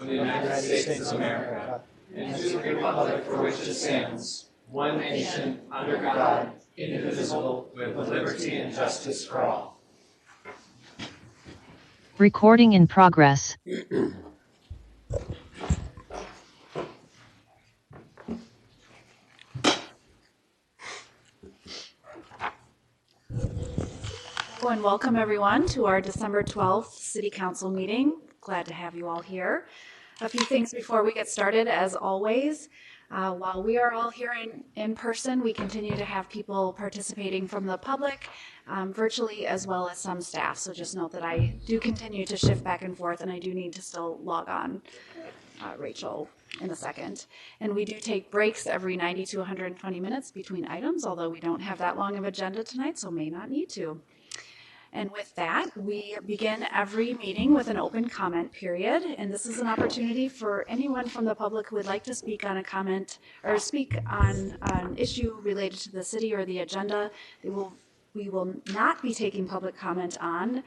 of the United States of America, and to the republic for which it stands, one nation, under God, indivisible, with liberty and justice for all. Recording in progress. And welcome everyone to our December 12th City Council meeting. Glad to have you all here. A few things before we get started. As always, while we are all here in person, we continue to have people participating from the public, virtually, as well as some staff. So just note that I do continue to shift back and forth, and I do need to still log on Rachel in a second. And we do take breaks every 90 to 120 minutes between items, although we don't have that long of agenda tonight, so may not need to. And with that, we begin every meeting with an open comment period. And this is an opportunity for anyone from the public who would like to speak on a comment or speak on an issue related to the city or the agenda. We will not be taking public comment on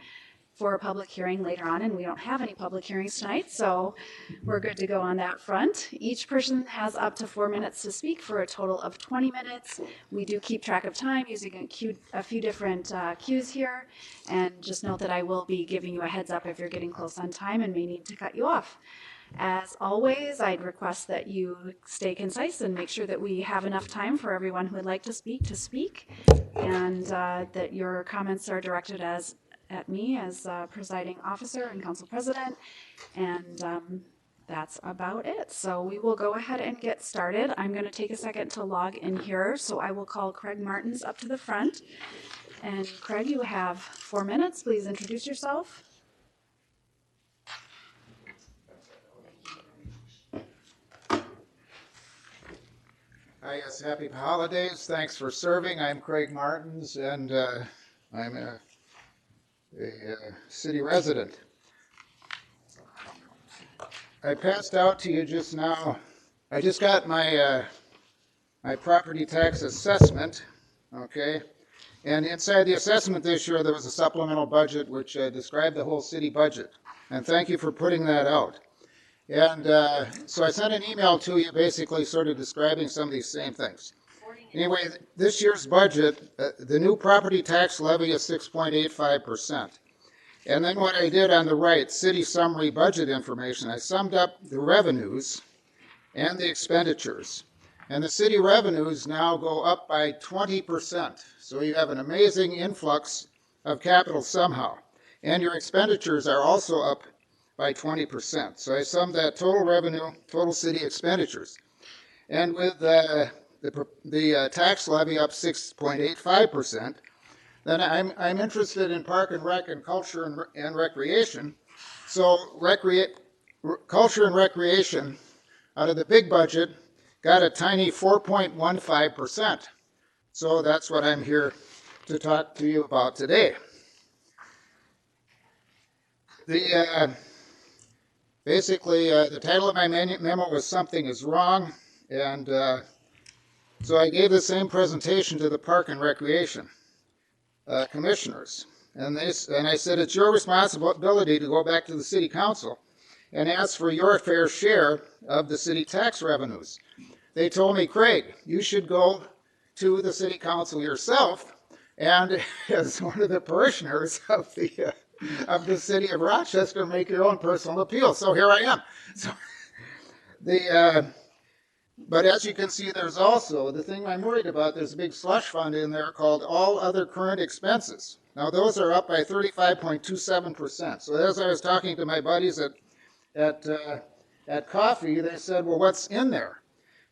for a public hearing later on, and we don't have any public hearings tonight, so we're good to go on that front. Each person has up to 4 minutes to speak for a total of 20 minutes. We do keep track of time using a few different cues here, and just note that I will be giving you a heads up if you're getting close on time and may need to cut you off. As always, I'd request that you stay concise and make sure that we have enough time for everyone who would like to speak, and that your comments are directed at me as presiding officer and council president, and that's about it. So we will go ahead and get started. I'm going to take a second to log in here, so I will call Craig Martins up to the front. And Craig, you have 4 minutes. Please introduce yourself. Hi, yes, happy holidays. Thanks for serving. I'm Craig Martins, and I'm a city resident. I passed out to you just now. I just got my my property tax assessment, okay? And inside the assessment this year, there was a supplemental budget which described the whole city budget. And thank you for putting that out. And so I sent an email to you basically sort of describing some of these same things. Anyway, this year's budget, the new property tax levy is 6.85%. And then what I did on the right, city summary budget information, I summed up the revenues and the expenditures. And the city revenues now go up by 20%. So you have an amazing influx of capital somehow. And your expenditures are also up by 20%. So I summed that total revenue, total city expenditures. And with the tax levy up 6.85%, then I'm interested in park and rec and culture and recreation. So culture and recreation out of the big budget got a tiny 4.15%. So that's what I'm here to talk to you about today. Basically, the title of my memo was "Something is Wrong," and so I gave the same presentation to the Park and Recreation commissioners. And I said, it's your responsibility to go back to the city council and ask for your fair share of the city tax revenues. They told me, Craig, you should go to the city council yourself, and as one of the parishioners of the city of Rochester, make your own personal appeal. So here I am. So but as you can see, there's also the thing I'm worried about. There's a big slush fund in there called all other current expenses. Now those are up by 35.27%. So as I was talking to my buddies at coffee, they said, well, what's in there?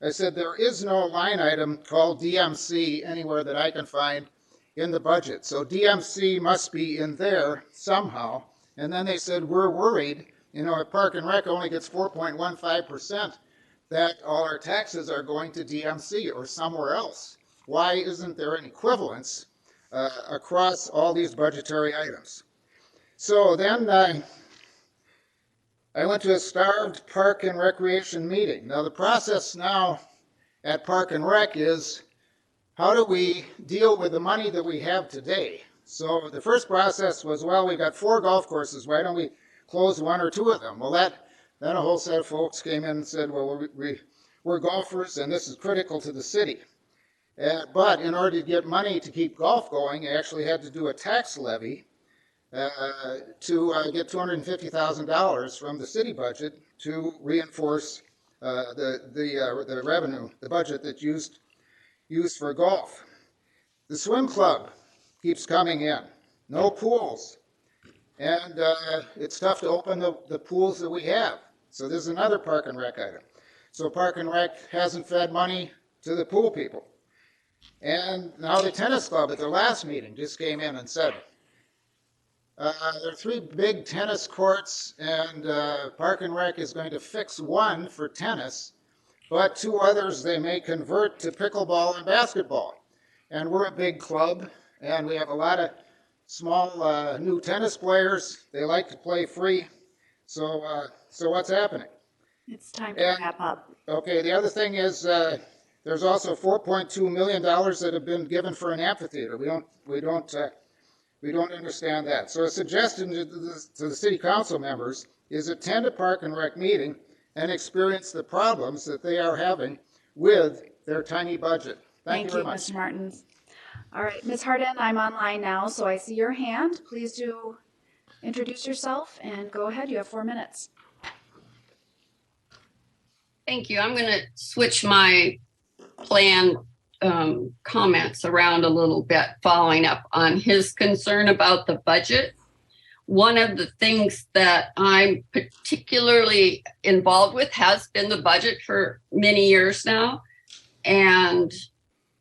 I said, there is no line item called DMC anywhere that I can find in the budget. So DMC must be in there somehow. And then they said, we're worried, if Park and Rec only gets 4.15%, that all our taxes are going to DMC or somewhere else. Why isn't there an equivalence across all these budgetary items? So then I went to a starved Park and Recreation meeting. Now the process now at Park and Rec is, how do we deal with the money that we have today? So the first process was, well, we got 4 golf courses. Why don't we close 1 or 2 of them? Well, that Then a whole set of folks came in and said, well, we're golfers and this is critical to the city. But in order to get money to keep golf going, you actually had to do a tax levy to get $250,000 from the city budget to reinforce the revenue, the budget that's used for golf. The swim club keeps coming in. No pools. And it's tough to open the pools that we have. So there's another Park and Rec item. So Park and Rec hasn't fed money to the pool people. And now the tennis club at their last meeting just came in and said, there are 3 big tennis courts, and Park and Rec is going to fix one for tennis, but 2 others they may convert to pickleball and basketball. And we're a big club, and we have a lot of small new tennis players. They like to play free. So what's happening? It's time to wrap up. Okay, the other thing is there's also $4.2 million that have been given for an amphitheater. We don't understand that. So a suggestion to the city council members is attend a Park and Rec meeting and experience the problems that they are having with their tiny budget. Thank you very much. Mr. Martins. All right, Ms. Hardin, I'm online now, so I see your hand. Please do introduce yourself and go ahead. You have 4 minutes. Thank you. I'm going to switch my planned comments around a little bit, following up on his concern about the budget. One of the things that I'm particularly involved with has been the budget for many years now. And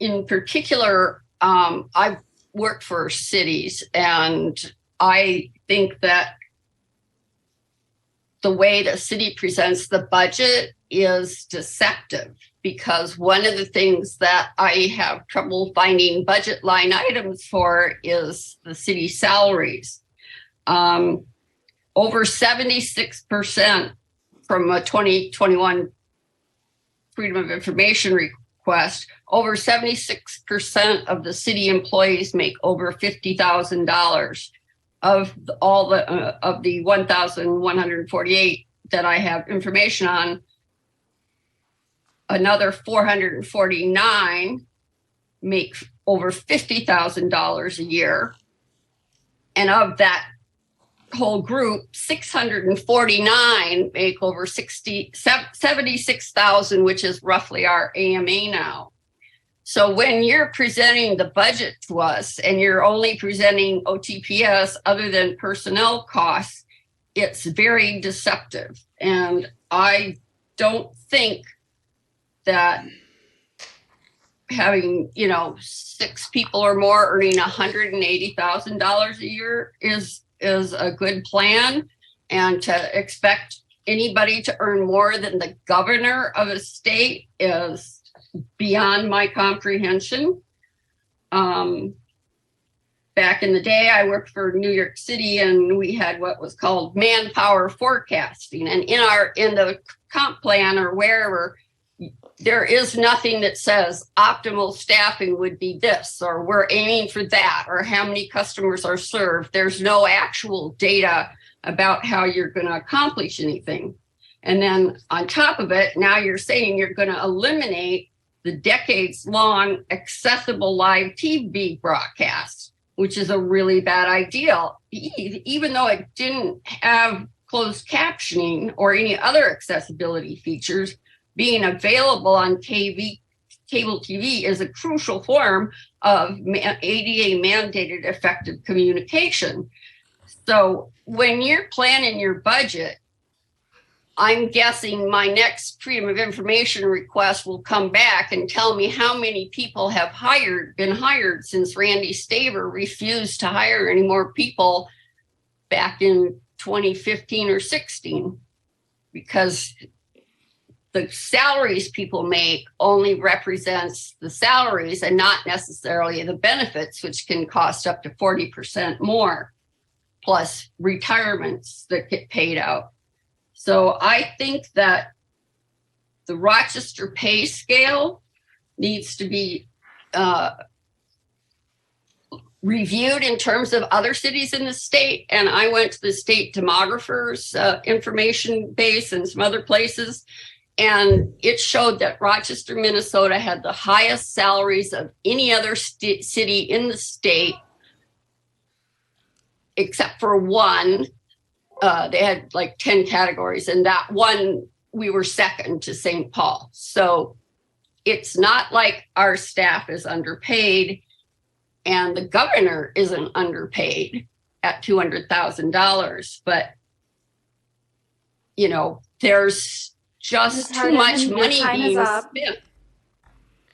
in particular, I've worked for cities, and I think that the way the city presents the budget is deceptive, because one of the things that I have trouble finding budget line items for is the city salaries. Over 76% from a 2021 Freedom of Information request, over 76% of the city employees make over $50,000. Of all the 1,148 that I have information on, another 449 make over $50,000 a year. And of that whole group, 649 make over 76,000, which is roughly our AMA now. So when you're presenting the budget to us and you're only presenting OTPS other than personnel costs, it's very deceptive. And I don't think that having, 6 people or more earning $180,000 a year is a good plan. And to expect anybody to earn more than the governor of a state is beyond my comprehension. Back in the day, I worked for New York City, and we had what was called manpower forecasting. And in the comp plan or wherever, there is nothing that says optimal staffing would be this, or we're aiming for that, or how many customers are served. There's no actual data about how you're going to accomplish anything. And then on top of it, now you're saying you're going to eliminate the decades-long accessible live TV broadcast, which is a really bad idea, even though it didn't have closed captioning or any other accessibility features. Being available on cable TV is a crucial form of ADA mandated effective communication. So when you're planning your budget, I'm guessing my next Freedom of Information request will come back and tell me how many people have been hired since Randy Staver refused to hire any more people back in 2015 or 16, because the salaries people make only represents the salaries and not necessarily the benefits, which can cost up to 40% more, plus retirements that get paid out. So I think that the Rochester pay scale needs to be reviewed in terms of other cities in the state. And I went to the state demographer's information base and some other places. And it showed that Rochester, Minnesota had the highest salaries of any other city in the state, except for one. They had like 10 categories, and that one, we were second to St. Paul. So it's not like our staff is underpaid, and the governor isn't underpaid at $200,000. But, you know, there's just too much money being spent.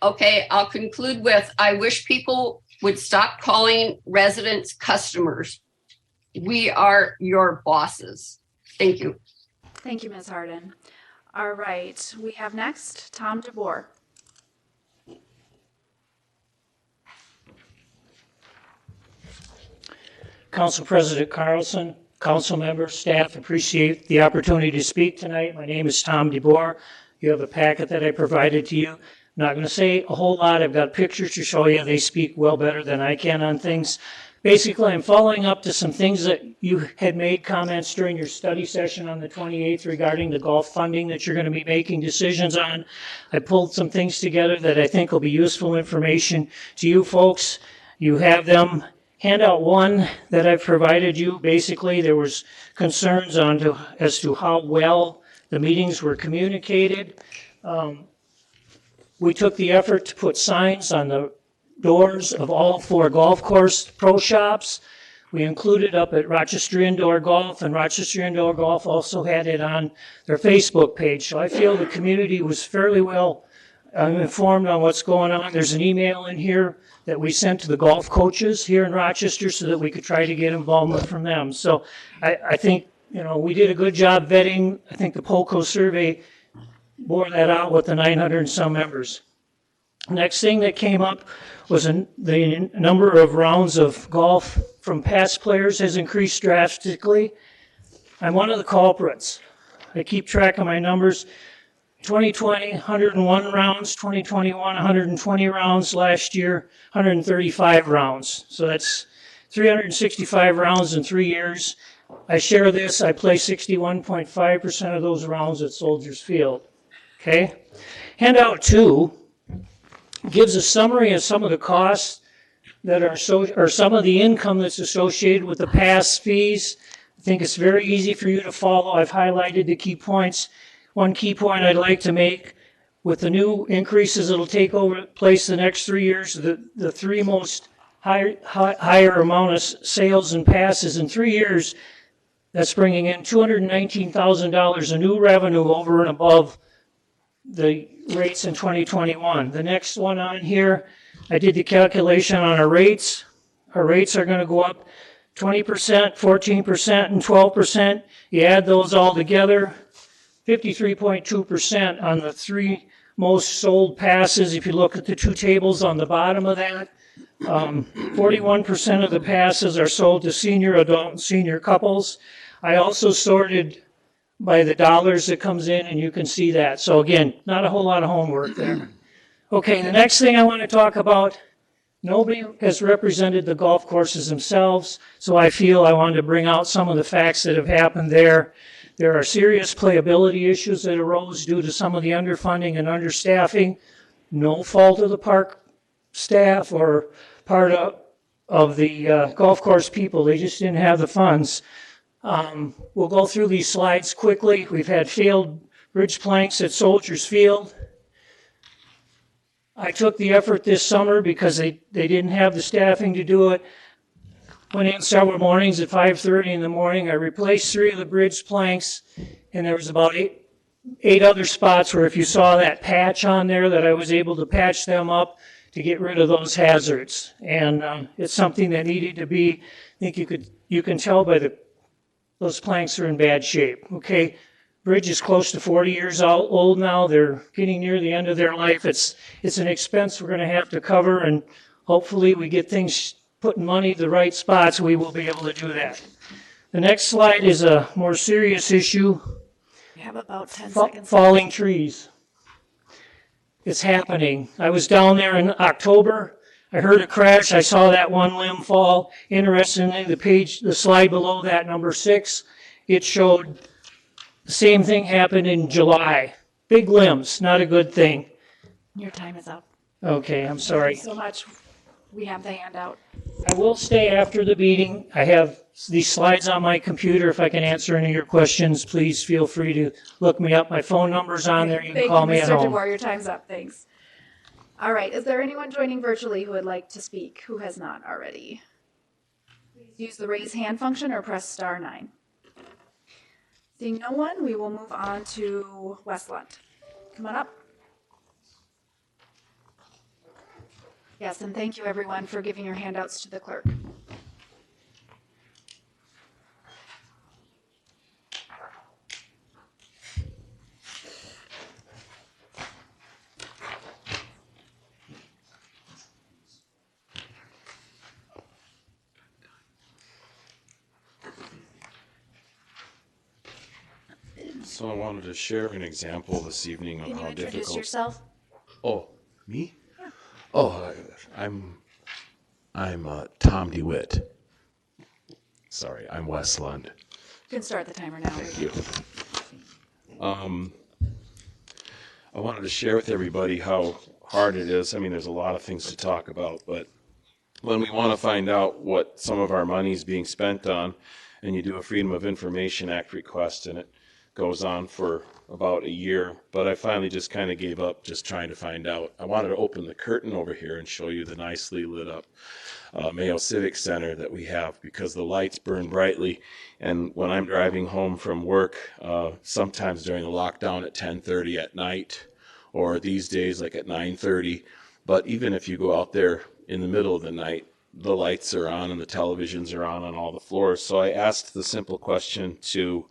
Okay, I'll conclude with, I wish people would stop calling residents customers. We are your bosses. Thank you. Thank you, Ms. Harden. All right, we have next Tom DeBoer. Council President Carlson, council members, staff, appreciate the opportunity to speak tonight. My name is Tom DeBoer. You have a packet that I provided to you. I'm not going to say a whole lot. I've got pictures to show you. They speak well better than I can on things. Basically, I'm following up to some things that you had made comments during your study session on the 28th regarding the golf funding that you're going to be making decisions on. I pulled some things together that I think will be useful information to you folks. You have them. Handout 1 that I've provided you, basically there was concerns as to how well the meetings were communicated. We took the effort to put signs on the doors of all 4 golf course pro shops. We included up at Rochester Indoor Golf, and Rochester Indoor Golf also had it on their Facebook page. So I feel the community was fairly well informed on what's going on. There's an email in here that we sent to the golf coaches here in Rochester so that we could try to get involvement from them. So I think, you know, we did a good job vetting. I think the POCO survey bore that out with the 900 and some members. Next thing that came up was the number of rounds of golf from past players has increased drastically. I'm one of the culprits. I keep track of my numbers. 2020, 101 rounds, 2021, 120 rounds, last year, 135 rounds. So that's 365 rounds in 3 years. I share this, I play 61.5% of those rounds at Soldiers Field. Okay? Handout 2 gives a summary of some of the costs that are or some of the income that's associated with the past fees. I think it's very easy for you to follow. I've highlighted the key points. One key point I'd like to make, with the new increases that'll take place the next 3 years, the 3 most higher amount of sales and passes in 3 years, that's bringing in $219,000 of new revenue over and above the rates in 2021. The next one on here, I did the calculation on our rates. Our rates are going to go up 20%, 14%, and 12%. You add those all together, 53.2% on the 3 most sold passes. If you look at the 2 tables on the bottom of that, 41% of the passes are sold to senior adult and senior couples. I also sorted by the dollars that comes in, and you can see that. So again, not a whole lot of homework there. Okay, the next thing I want to talk about, nobody has represented the golf courses themselves, so I feel I wanted to bring out some of the facts that have happened there. There are serious playability issues that arose due to some of the underfunding and understaffing. No fault of the park staff or part of the golf course people. They just didn't have the funds. We'll go through these slides quickly. We've had failed bridge planks at Soldiers Field. I took the effort this summer because they didn't have the staffing to do it. Went in several mornings at 5:30 in the morning. I replaced 3 of the bridge planks, and there was about eight other spots where if you saw that patch on there that I was able to patch them up to get rid of those hazards. And it's something that needed to be, I think you can tell by those planks are in bad shape. Okay, bridge is close to 40 years old now. They're getting near the end of their life. It's an expense we're going to have to cover, and hopefully we get things putting money to the right spots, we will be able to do that. The next slide is a more serious issue. You have about 10 seconds. Falling trees. It's happening. I was down there in October. I heard a crash. I saw that one limb fall. Interestingly, the slide below that, number 6, it showed the same thing happened in July. Big limbs, not a good thing. Your time is up. Okay, I'm Thank sorry. you so much. We have the handout. I will stay after the meeting. I have these slides on my computer. If I can answer any of your questions, please feel free to look me up. My phone number's on there. You can call me at Thank you, Mr. home. DeBoer. Your time's up. Thanks. All right. Is there anyone joining virtually who would like to speak who has not already? Please use the raise hand function or press *9. Seeing no one, we will move on to Wes Lund. Come on up. Yes, and thank you everyone for giving your handouts to the clerk. So I wanted to share an example this evening of Can you how introduce difficult. yourself? Oh, me? Yeah. Oh, I'm Tom DeWitt. Sorry, I'm Wes Lund. You can start the timer now. Thank you. I wanted to share with everybody how hard it is. I mean, there's a lot of things to talk about, but when we want to find out what some of our money is being spent on, and you do a Freedom of Information Act request, and it goes on for about a year, but I finally just kind of gave up just trying to find out. I wanted to open the curtain over here and show you the nicely lit up Mayo Civic Center that we have, because the lights burn brightly, and when I'm driving home from work, sometimes during the lockdown at 10:30 at night, or these days like at 9:30, but even if you go out there in the middle of the night, the lights are on and the televisions are on all the floors. So I asked the simple question to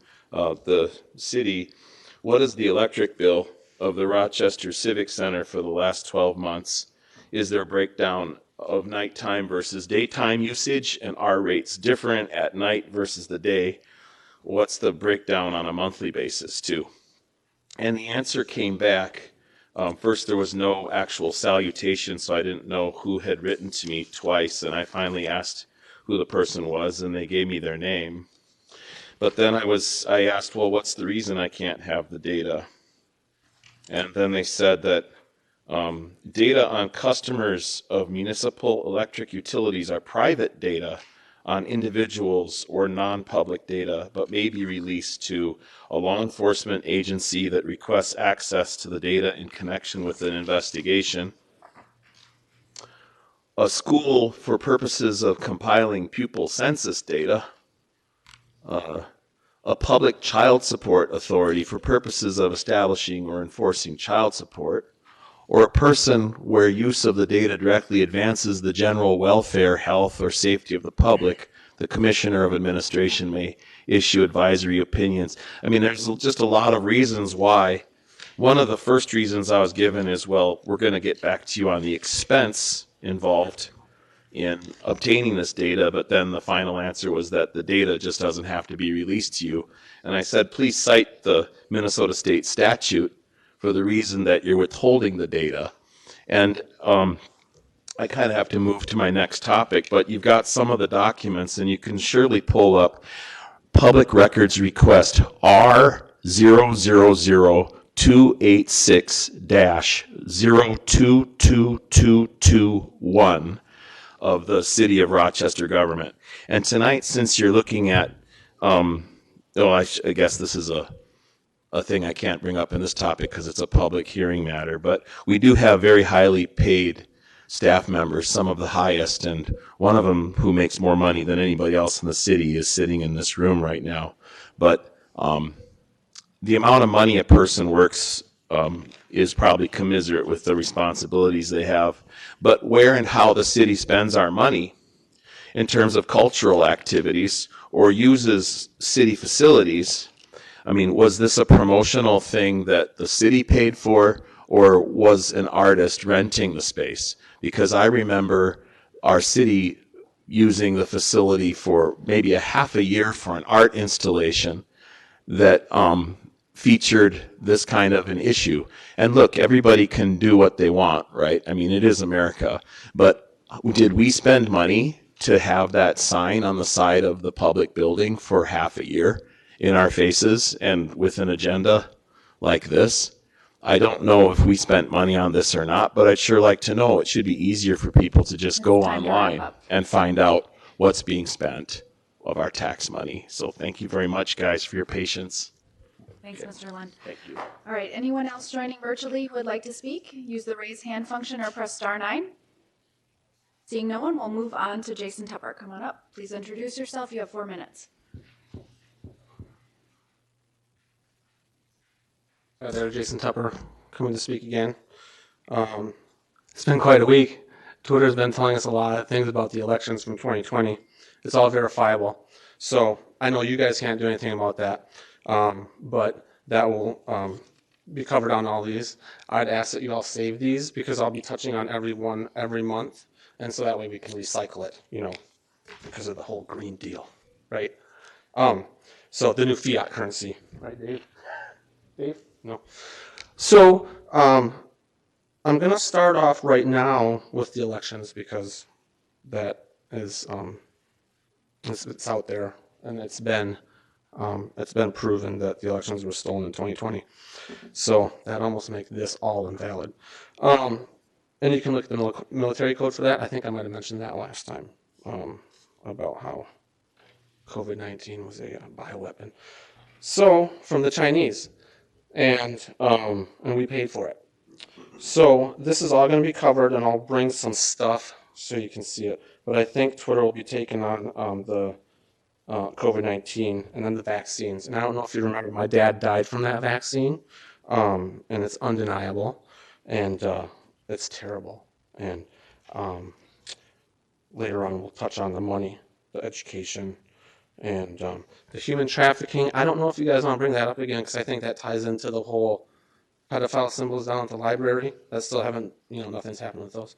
the city: what is the electric bill of the Rochester Civic Center for the last 12 months? Is there a breakdown of nighttime versus daytime usage, and are rates different at night versus the day? What's the breakdown on a monthly basis too? And the answer came back. First, there was no actual salutation, so I didn't know who had written to me twice, and I finally asked who the person was, and they gave me their name. But then I asked, well, what's the reason I can't have the data? And then they said that data on customers of municipal electric utilities are private data on individuals or non-public data, but may be released to a law enforcement agency that requests access to the data in connection with an investigation, a school for purposes of compiling pupil census data, a public child support authority for purposes of establishing or enforcing child support, or a person where use of the data directly advances the general welfare, health, or safety of the public. The Commissioner of Administration may issue advisory opinions. I mean, there's just a lot of reasons why. One of the first reasons I was given is, well, we're going to get back to you on the expense involved in obtaining this data, but then the final answer was that the data just doesn't have to be released to you. And I said, please cite the Minnesota state statute for the reason that you're withholding the data. And I kind of have to move to my next topic, but you've got some of the documents, and you can surely pull up Public Records Request R000-286-022221 of the City of Rochester government. And tonight, since you're looking at, I guess this is a thing I can't bring up in this topic because it's a public hearing matter, but we do have very highly paid staff members, some of the highest, and one of them who makes more money than anybody else in the city is sitting in this room right now. But the amount of money a person works is probably commiserate with the responsibilities they have. But where and how the city spends our money in terms of cultural activities or uses city facilities, I mean, was this a promotional thing that the city paid for, or was an artist renting the space? Because I remember our city using the facility for maybe a half a year for an art installation that featured this kind of an issue. And look, everybody can do what they want, right? I mean, it is America. But did we spend money to have that sign on the side of the public building for half a year in our faces and with an agenda like this? I don't know if we spent money on this or not, but I'd sure like to know. It should be easier for people to just go Time to wrap online up. and find out what's being spent of our tax money. So thank you very much, guys, for your patience. Thanks, Mr. Lund. Thank you. All right, anyone else joining virtually who would like to speak? Use the raise hand function or press *9. Seeing no one, we'll move on to Jason Tupper. Come on up. Please introduce yourself. You have 4 minutes. Hi there, Jason Tupper, coming to speak again. It's been quite a week. Twitter's been telling us a lot of things about the elections from 2020. It's all verifiable. So I know you guys can't do anything about that, but that will be covered on all these. I'd ask that you all save these because I'll be touching on every one every month, and so that way we can recycle it, because of the whole Green Deal, right? So the new fiat currency, right, Dave? Dave? No. So I'm going to start off right now with the elections because that is it's out there and it's been proven that the elections were stolen in 2020. So that almost makes this all invalid. And you can look at the military code for that. I think I might have mentioned that last time about how COVID-19 was a bioweapon. So from the Chinese. And we paid for it. So this is all going to be covered, and I'll bring some stuff so you can see it. But I think Twitter will be taking on the COVID-19 and then the vaccines. And I don't know if you remember, my dad died from that vaccine, and it's undeniable, and it's terrible. And later on, we'll touch on the money, the education, and the human trafficking. I don't know if you guys want to bring that up again because I think that ties into the whole pedophile symbols down at the library. That still haven't, nothing's happened with those.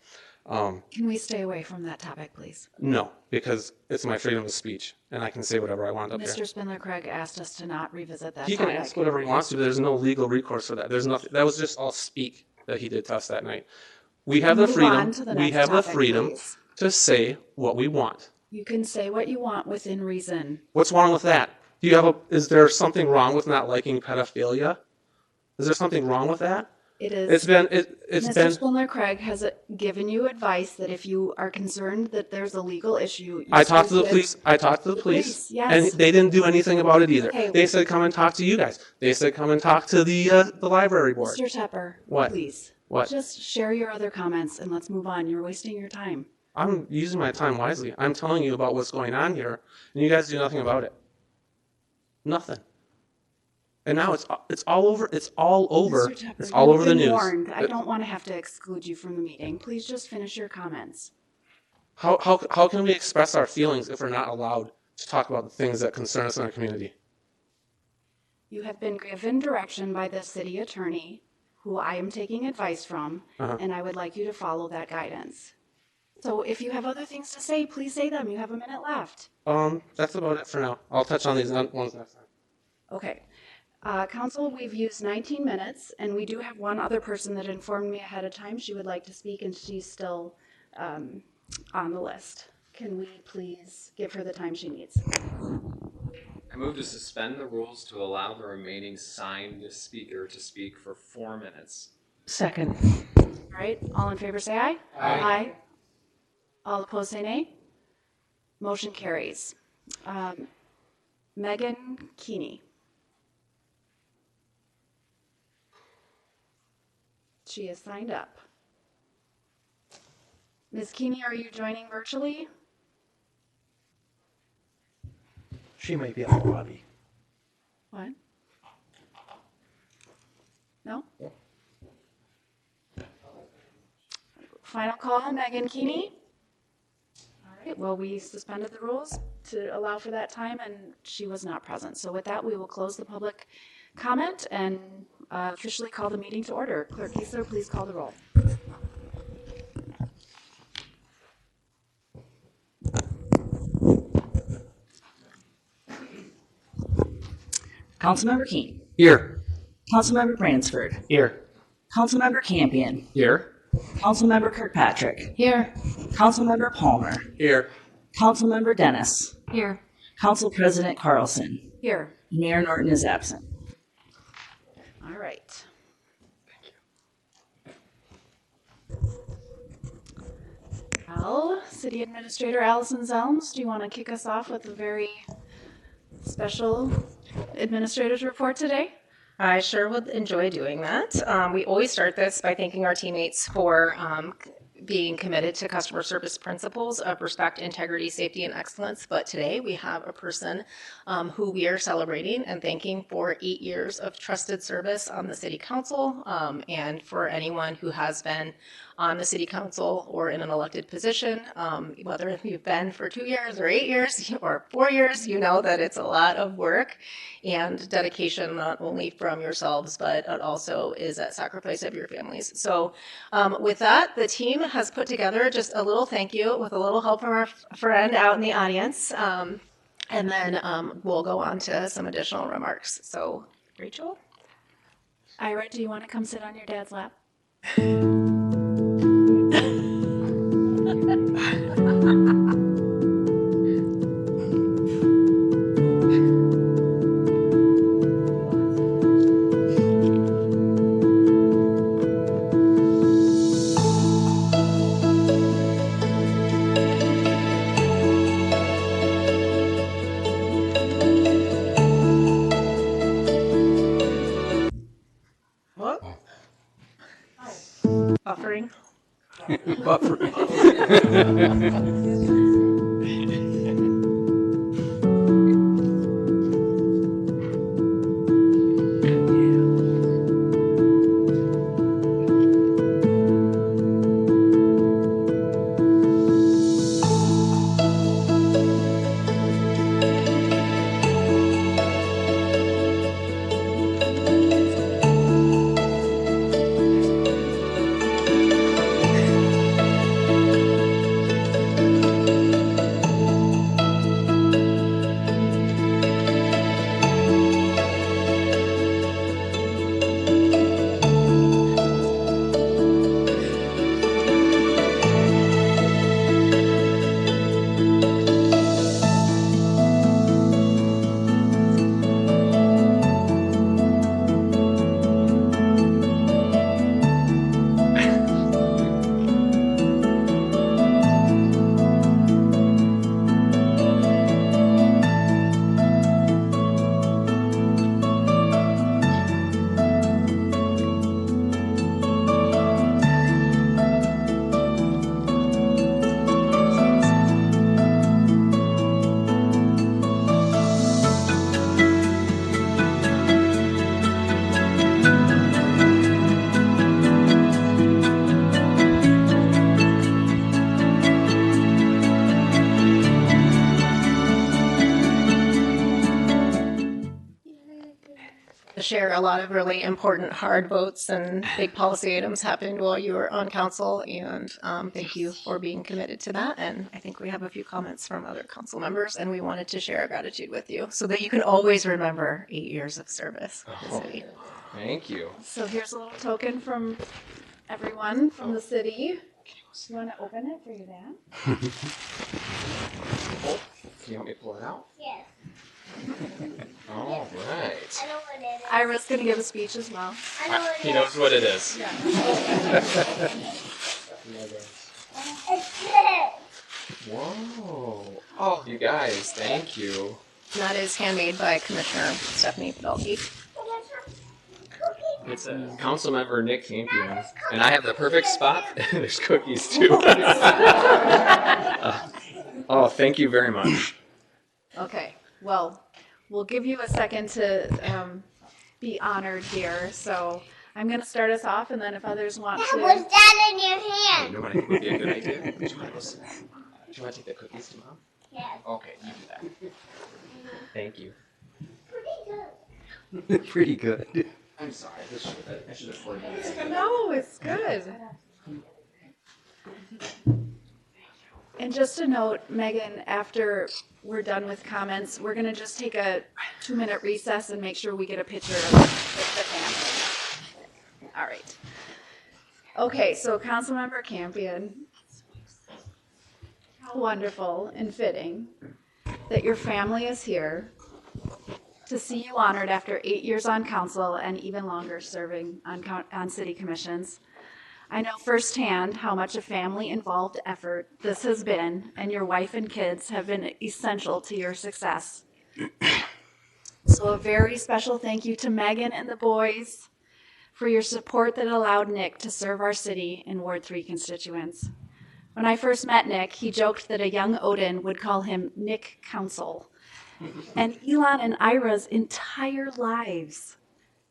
Can we stay away from that topic, please? No, because it's my freedom of speech and I can say whatever I want up here. Mr. Spindler-Craig asked us to not revisit that He topic. can ask whatever he wants to, but there's no legal recourse for that. There's nothing. That was just all speak that he did to us that night. We have the Move freedom. on to the We next have the topic, freedom please. to say what we want. You can say what you want within reason. What's wrong with that? Is there something wrong with not liking pedophilia? Is there something wrong with that? It is. It's been Mr. Spindler-Craig has given you advice that if you are concerned that there's a legal issue, I talked to the police. Yes. And they didn't do anything about it either. Okay. They said come and talk to you guys. They said come and talk to the library board. Mr. Tupper, What? please. What? Just share your other comments and let's move on. You're wasting your time. I'm using my time wisely. I'm telling you about what's going on here, and you guys do nothing about it. Nothing. And now it's all over. It's all over. Mr. Tupper, It's all over the you've been news. warned. I don't want to have to exclude you from the meeting. Please just finish your comments. How can we express our feelings if we're not allowed to talk about the things that concern us in our community? You have been given direction by the city attorney, who I am taking advice from, and I would like you to follow that guidance. So if you have other things to say, please say them. You have a minute left. That's about it for now. I'll touch on these ones next time. Okay. Council, we've used 19 minutes, and we do have one other person that informed me ahead of time she would like to speak, and she's still on the list. Can we please give her the time she needs? I move to suspend the rules to allow the remaining signed speaker to speak for 4 minutes. Second. All right, all in favor say aye. Aye. All opposed say nay. Motion carries. Megan Keeney. She is signed up. Ms. Keeney, are you joining virtually? She might be out the lobby. What? No? Final call, Megan Keeney. All right, well, we suspended the rules to allow for that time, and she was not present. So with that, we will close the public comment and officially call the meeting to order. Clerk Kiesler, please call the roll. Councilmember Keen. Here. Councilmember Bransford. Here. Councilmember Campion. Here. Councilmember Kirkpatrick. Here. Councilmember Palmer. Here. Councilmember Dennis. Here. Council President Carlson. Here. Mayor Norton is absent. All right. Well, City Administrator Allison Zelms, do you want to kick us off with a very special administrator's report today? I sure would enjoy doing that. We always start this by thanking our teammates for being committed to customer service principles of respect, integrity, safety, and excellence. But today we have a person who we are celebrating and thanking for 8 years of trusted service on the City Council, and for anyone who has been on the City Council or in an elected position, whether you've been for 2 years or 8 years or 4 years, you know that it's a lot of work and dedication, not only from yourselves, but it also is at sacrifice of your families. So with that, the team has put together just a little thank you with a little help from our friend out in the audience. And then we'll go on to some additional remarks. So, Rachel? Ira, do you want to come sit on your dad's lap? Buffering? Share a lot of really important hard votes and big policy items happened while you were on council, and thank you for being committed to that. And I think we have a few comments from other council members, and we wanted to share our gratitude with you so that you can always remember 8 years of service to the city. Thank you. So here's a little token from everyone from the city. You want to open it for your dad? Do you want me to pull it out? Yes. All right. I know what it is. Ira's going to give a speech as well. I know what He knows what it is. Yeah. It's good. Whoa. Oh, you guys, thank you. And that is handmade by Commissioner Stephanie Belkey. It's a council member, Nick Campion, and I have the perfect spot. There's cookies too. Oh, thank you very much. Okay, well, we'll give you a second to be honored here. So I'm going to start us off, and then if others want What's to. that in your hand? You know what I think would be a good idea? Do you want to take the cookies to Mom? Yes. Okay, you do that. Thank you. Pretty good. Pretty good. I'm sorry. I should have poured this. No, it's good. And just a note, Megan, after we're done with comments, we're going to just take a 2-minute recess and make sure we get a picture of the family. All right. Okay, so Councilmember Campion, how wonderful and fitting that your family is here to see you honored after 8 years on council and even longer serving on city commissions. I know firsthand how much a family-involved effort this has been, and your wife and kids have been essential to your success. So a very special thank you to Megan and the boys for your support that allowed Nick to serve our city in Ward 3 constituents. When I first met Nick, he joked that a young Odin would call him Nick Council. And Elon and Ira's entire lives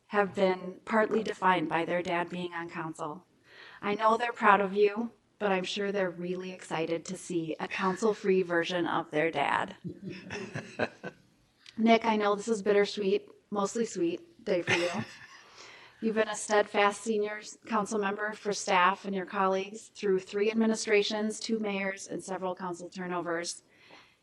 have been partly defined by their dad being on council. I know they're proud of you, but I'm sure they're really excited to see a council-free version of their dad. Nick, I know this is bittersweet, mostly sweet day for you. You've been a steadfast senior council member for staff and your colleagues through 3 administrations, 2 mayors, and several council turnovers.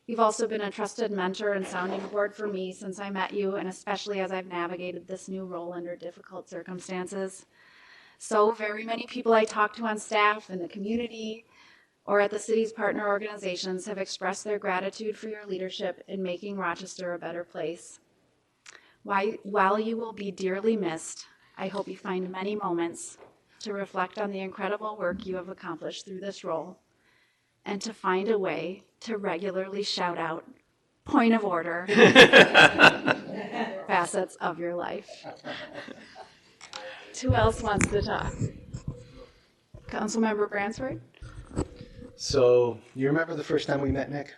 You've also been a trusted mentor and sounding board for me since I met you, and especially as I've navigated this new role under difficult circumstances. So very many people I talk to on staff, in the community, or at the city's partner organizations have expressed their gratitude for your leadership in making Rochester a better place. While you will be dearly missed, I hope you find many moments to reflect on the incredible work you have accomplished through this role, and to find a way to regularly shout out, point of order, facets of your life. Who else wants to talk? Councilmember Bransford? So, you remember the first time we met, Nick?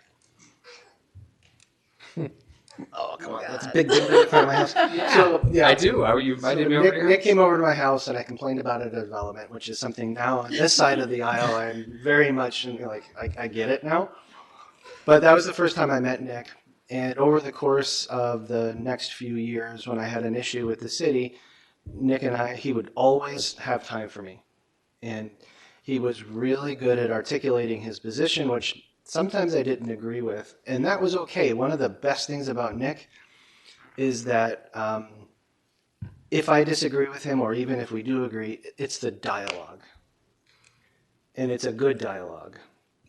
Oh, come on, that's a big building in front of my house. So, yeah. I do. You invited me over to your Nick house. came over to my house and I complained about a development, which is something now on this side of the aisle I'm very much like, I get it now. But that was the first time I met Nick. And over the course of the next few years, when I had an issue with the city, Nick and he would always have time for me. And he was really good at articulating his position, which sometimes I didn't agree with. And that was okay. One of the best things about Nick is that if I disagree with him, or even if we do agree, it's the dialogue. And it's a good dialogue.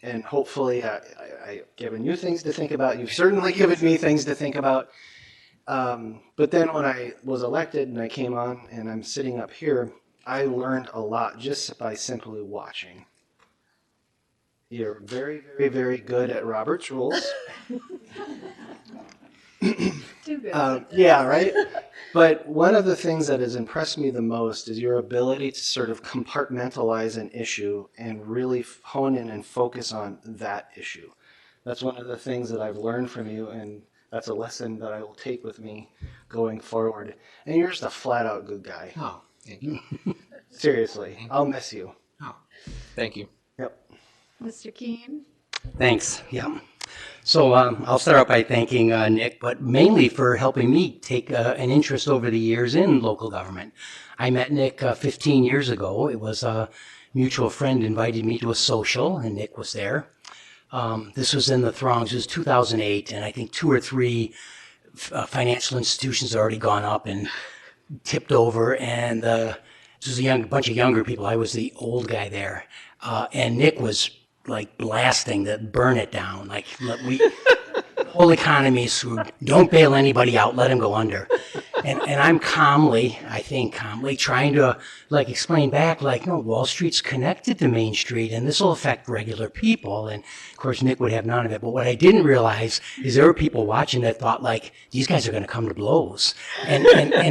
And hopefully I've given you things to think about. You've certainly given me things to think about. But then when I was elected and I came on and I'm sitting up here, I learned a lot just by simply watching. You're very, very, very good at Robert's rules. Too good. Yeah, right? But one of the things that has impressed me the most is your ability to sort of compartmentalize an issue and really hone in and focus on that issue. That's one of the things that I've learned from you, and that's a lesson that I will take with me going forward. And you're just a flat-out good guy. Oh, thank you. Seriously, I'll miss you. Oh, thank you. Yep. Mr. Keene? Thanks. Yeah. So I'll start out by thanking Nick, but mainly for helping me take an interest over the years in local government. I met Nick 15 years ago. It was a mutual friend invited me to a social, and Nick was there. This was in the throngs. It was 2008, and I think 2 or 3 financial institutions had already gone up and tipped over, and this was a bunch of younger people. I was the old guy there, and Nick was like blasting to burn it down. Like whole economies, don't bail anybody out, let him go under. And I'm calmly trying to like explain back, like, no, Wall Street's connected to Main Street and this will affect regular people. And of course, Nick would have none of it. But what I didn't realize is there were people watching that thought like, these guys are going to come to blows. And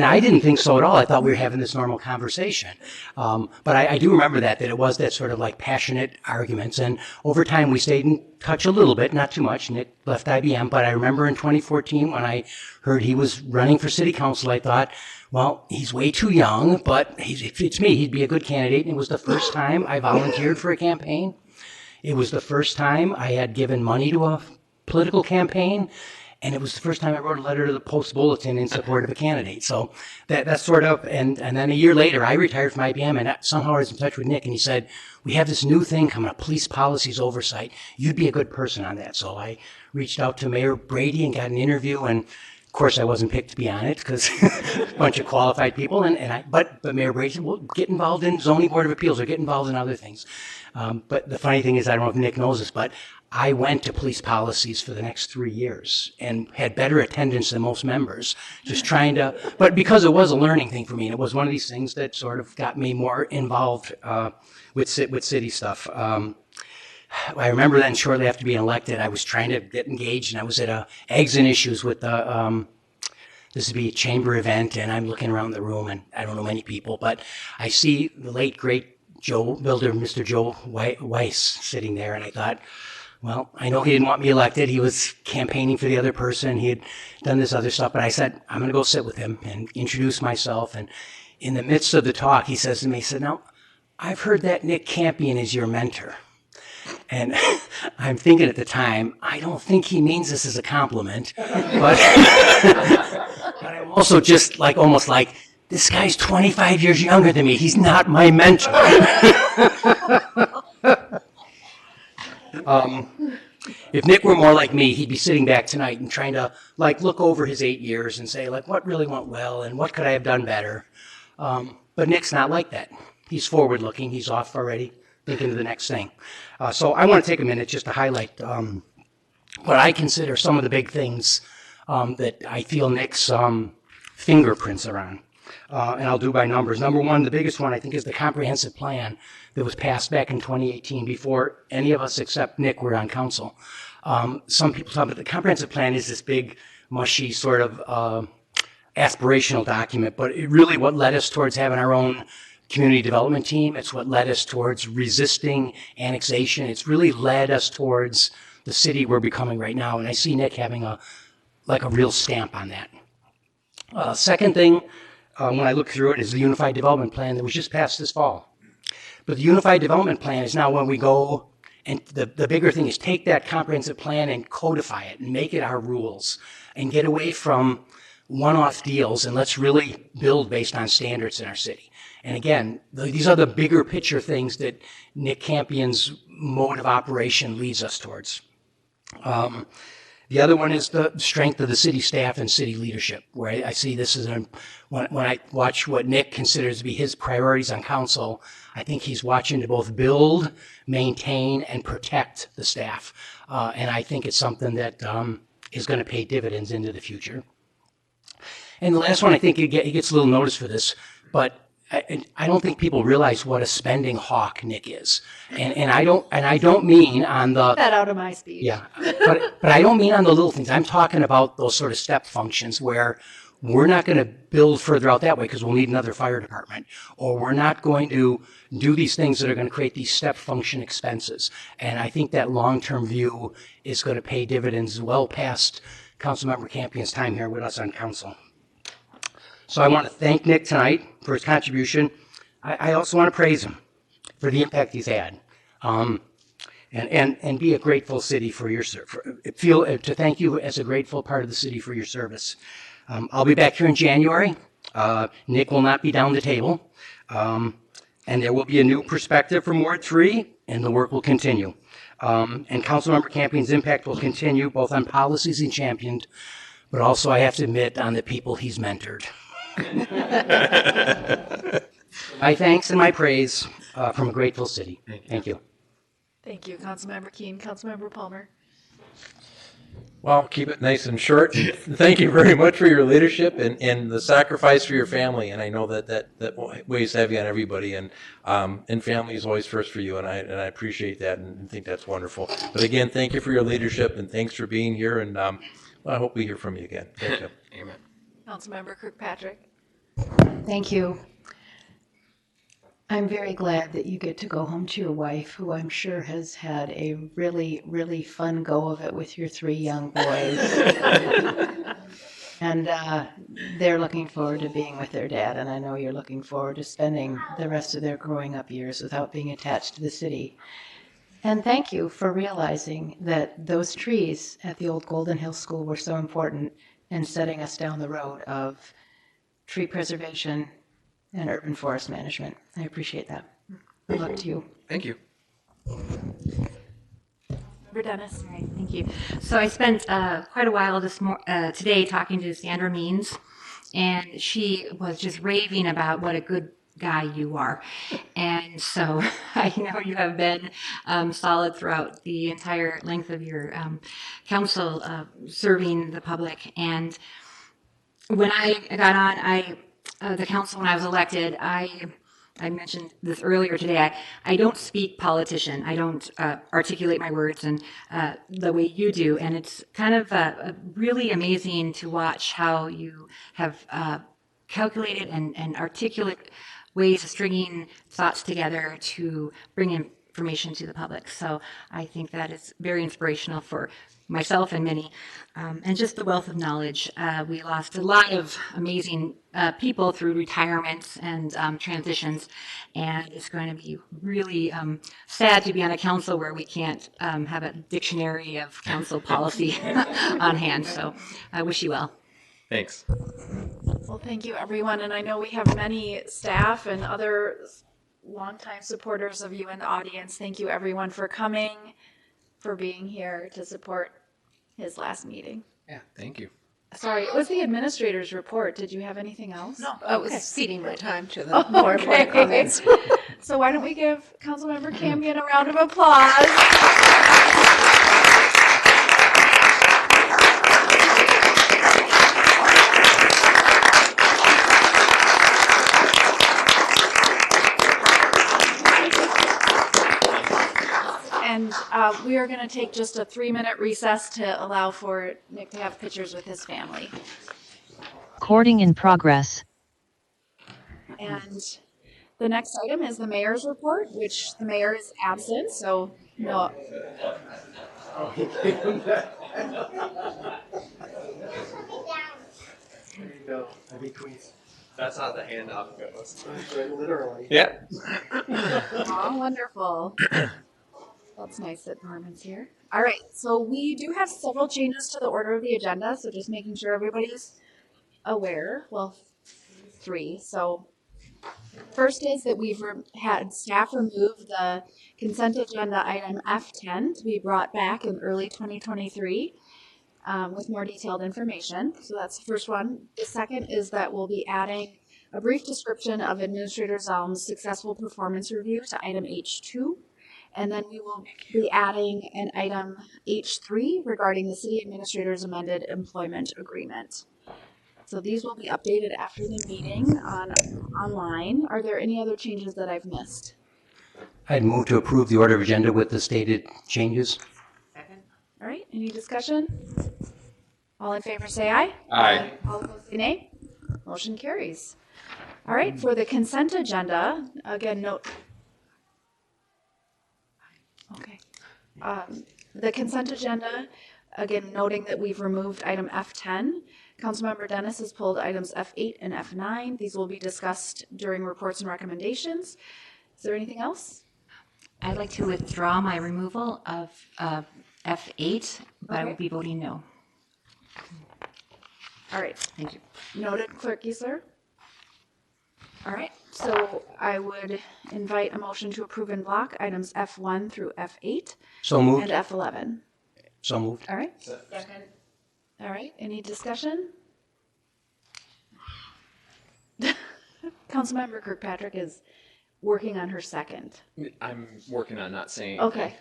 I didn't think so at all. I thought we were having this normal conversation. But I do remember that it was that sort of like passionate arguments. And over time, we stayed in touch a little bit, not too much. Nick left IBM, but I remember in 2014 when I heard he was running for city council, I thought, well, he's way too young, but if it's me, he'd be a good candidate. And it was the first time I volunteered for a campaign. It was the first time I had given money to a political campaign. And it was the first time I wrote a letter to the Post Bulletin in support of a candidate. So that's sort of, and then a year later, I retired from IBM, and somehow I was in touch with Nick, and he said, we have this new thing coming up, police policies oversight. You'd be a good person on that. So I reached out to Mayor Brady and got an interview, and course, I wasn't picked to be on it because a bunch of qualified people. But Mayor Brady said, well, get involved in zoning board of appeals or get involved in other things. But the funny thing is, I don't know if Nick knows this, but I went to police policies for the next 3 years and had better attendance than most members, just trying to, but because it was a learning thing for me, and it was one of these things that sort of got me more involved with city stuff. I remember then shortly after being elected, I was trying to get engaged, and I was at Eggs and Issues with this would be a chamber event, and I'm looking around the room, and I don't know many people, but I see the late, great Mr. Joe Weiss sitting there, and I thought, well, I know he didn't want me elected. He was campaigning for the other person. He had done this other stuff, but I said, I'm going to go sit with him and introduce myself, and in the midst of the talk, he says to me, he said, now, I've heard that Nick Campion is your mentor. And I'm thinking at the time, I don't think he means this as a compliment, but, but I'm also just like, almost like, this guy's 25 years younger than me. He's not my mentor. If Nick were more like me, he'd be sitting back tonight and trying to like look over his 8 years and say like, what really went well and what could I have done better? But Nick's not like that. He's forward looking. He's off already, thinking of the next thing. So I want to take a minute just to highlight what I consider some of the big things that I feel Nick's fingerprints are on. And I'll do by numbers. Number one, the biggest one I think is the comprehensive plan that was passed back in 2018 before any of us except Nick were on council. Some people talk about the comprehensive plan is this big, mushy sort of aspirational document, but it really what led us towards having our own community development team. It's what led us towards resisting annexation. It's really led us towards the city we're becoming right now. And I see Nick having a real stamp on that. Second thing, when I look through it, is the Unified Development Plan that was just passed this fall. But the Unified Development Plan is now when we go, and the bigger thing is take that comprehensive plan and codify it and make it our rules and get away from one-off deals, and let's really build based on standards in our city. And again, these are the bigger picture things that Nick Campion's mode of operation leads us towards. The other one is the strength of the city staff and city leadership, where I see this as when I watch what Nick considers to be his priorities on council, I think he's watching to both build, maintain, and protect the staff. And I think it's something that is going to pay dividends into the future. And the last one, I think he gets a little notice for this, but I don't think people realize what a spending hawk Nick is, and I don't mean on the That out of my speech. Yeah, but I don't mean on the little things. I'm talking about those sort of step functions where we're not going to build further out that way because we'll need another fire department, or we're not going to do these things that are going to create these step function expenses. And I think that long-term view is going to pay dividends well past Councilmember Campion's time here with us on council. So I want to thank Nick tonight for his contribution. I also want to praise him for the impact he's had, and be a grateful city for your to thank you as a grateful part of the city for your service. I'll be back here in January. Nick will not be down the table, and there will be a new perspective from Ward 3, and the work will continue. And Councilmember Campion's impact will continue both on policies he championed, but also, I have to admit, on the people he's mentored. My thanks and my praise from a grateful city. Thank you. Thank you, Councilmember Keene. Councilmember Palmer. Well, keep it nice and short. Thank you very much for your leadership and the sacrifice for your family. And I know that weighs heavy on everybody. And family is always first for you. And I appreciate that and think that's wonderful. But again, thank you for your leadership and thanks for being here. And I hope we hear from you again. Thank you. Amen. Councilmember Kirkpatrick. Thank you. I'm very glad that you get to go home to your wife, who I'm sure has had a really, really fun go of it with your 3 young boys. And they're looking forward to being with their dad, and I know you're looking forward to spending the rest of their growing up years without being attached to the city. And thank you for realizing that those trees at the old Golden Hill School were so important in setting us down the road of tree preservation and urban forest management. I appreciate that. Good luck to you. Thank you. Councilmember Dennis. All right, thank you. So I spent quite a while today talking to Sandra Means, and she was just raving about what a good guy you are. And so I know you have been solid throughout the entire length of your council serving the public. And when I got on the council when I was elected, I mentioned this earlier today. I don't speak politician. I don't articulate my words and the way you do. And it's kind of really amazing to watch how you have calculated and articulate ways of stringing thoughts together to bring information to the public. So I think that is very inspirational for myself and many, and just the wealth of knowledge. We lost a lot of amazing people through retirements and transitions, and it's going to be really sad to be on a council where we can't have a dictionary of council policy on hand. So I wish you well. Thanks. Well, thank you, everyone. And I know we have many staff and other longtime supporters of you in the audience. Thank you, everyone, for coming, for being here to support his last meeting. Yeah, thank you. Sorry, it was the administrator's report. Did you have anything else? No, I was ceding my time to the more Okay. important comments. So why don't we give Councilmember Campion a round of applause? And we are going to take just a 3-minute recess to allow for Nick to have pictures with his family. Recording in progress. And the next item is the mayor's report, which the mayor is absent, so no. That's how the handoff goes. Literally. Yeah. Oh, wonderful. That's nice that Norman's here. All right, so we do have several changes to the order of the agenda, so just making sure everybody's aware. Well, 3. So first is that we've had staff remove the consent agenda item F10 to be brought back in early 2023 with more detailed information. So that's the first one. The second is that we'll be adding a brief description of Administrator Zalm's successful performance review to item H2. And then we will be adding an item H3 regarding the city administrator's amended employment agreement. So these will be updated after the meeting online. Are there any other changes that I've missed? I'd move to approve the order of agenda with the stated changes. Second. All right, any discussion? All in favor say aye. Aye. All opposed say nay. Motion carries. All right, for the consent agenda, again, note. Okay. The consent agenda, again, noting that we've removed item F10. Councilmember Dennis has pulled items F8 and F9. These will be discussed during reports and recommendations. Is there anything else? I'd like to withdraw my removal of F8, but I Okay. will be voting no. All right. Thank you. Noted, Clerk Giesler. All right, so I would invite a motion to approve in block items F1 through F8 So moved. and F11. So moved. All right. Second. All right, any discussion? Councilmember Kirkpatrick is working on her second. I'm working on not saying. Okay.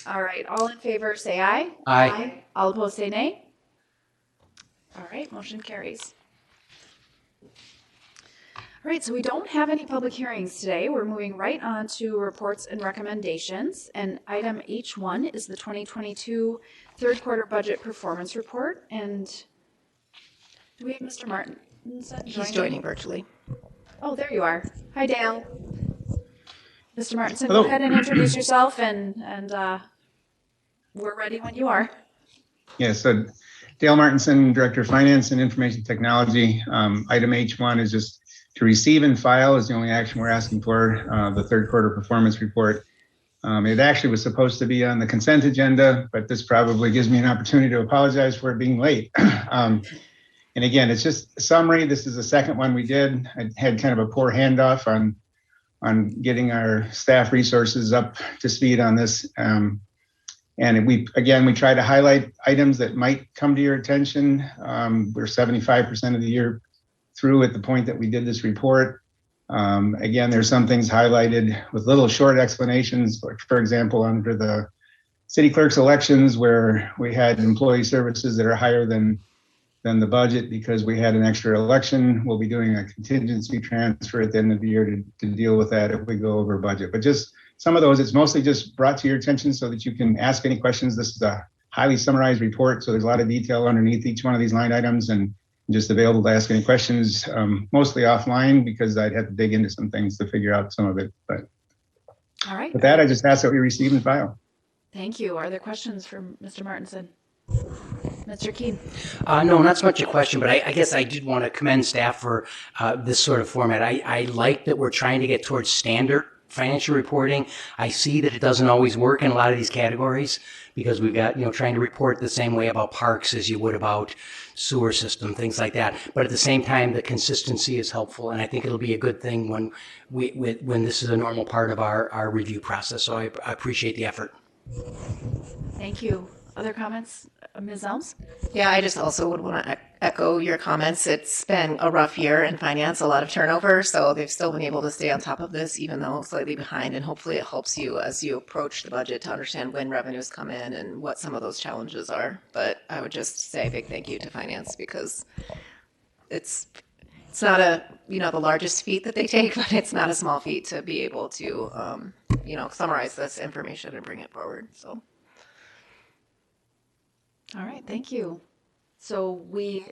All right, all in favor say aye. Aye. All opposed say nay. All right, motion carries. All right, so we don't have any public hearings today. We're moving right on to reports and recommendations. And item H1 is the 2022 third quarter budget performance report. And do we have Mr. Martin? He's joining virtually. Oh, there you are. Hi, Dale. Mr. Martinson, Hello. go ahead and introduce yourself, and we're ready when you are. Yes, so Dale Martinson, Director of Finance and Information Technology. Item H1 is just to receive and file is the only action we're asking for, the third quarter performance report. It actually was supposed to be on the consent agenda, but this probably gives me an opportunity to apologize for it being late. And again, it's just a summary. This is the second one we did. I had kind of a poor handoff on getting our staff resources up to speed on this. And we try to highlight items that might come to your attention. We're 75% of the year through at the point that we did this report. Again, there's some things highlighted with little short explanations, like for example, under the city clerk's elections where we had employee services that are higher than the budget because we had an extra election. We'll be doing a contingency transfer at the end of the year to deal with that if we go over budget. But just some of those, it's mostly just brought to your attention so that you can ask any questions. This is a highly summarized report, so there's a lot of detail underneath each one of these line items and just available to ask any questions, mostly offline because I'd have to dig into some things to figure out some of it. But all right. With that, I just ask that we receive and file. Thank you. Are there questions for Mr. Martinson? Mr. Keene? No, not so much a question, but I guess I did want to commend staff for this sort of format. I like that we're trying to get towards standard financial reporting. I see that it doesn't always work in a lot of these categories because we've got, trying to report the same way about parks as you would about sewer system, things like that. But at the same time, the consistency is helpful, and I think it'll be a good thing when when this is a normal part of our review process. So I appreciate the effort. Thank you. Other comments? Ms. Elms? Yeah, I just also would want to echo your comments. It's been a rough year in finance, a lot of turnover, so they've still been able to stay on top of this, even though slightly behind, and hopefully it helps you as you approach the budget to understand when revenues come in and what some of those challenges are. But I would just say a big thank you to finance because it's not the largest feat that they take, but it's not a small feat to be able to, summarize this information and bring it forward, so. All right, thank you. So we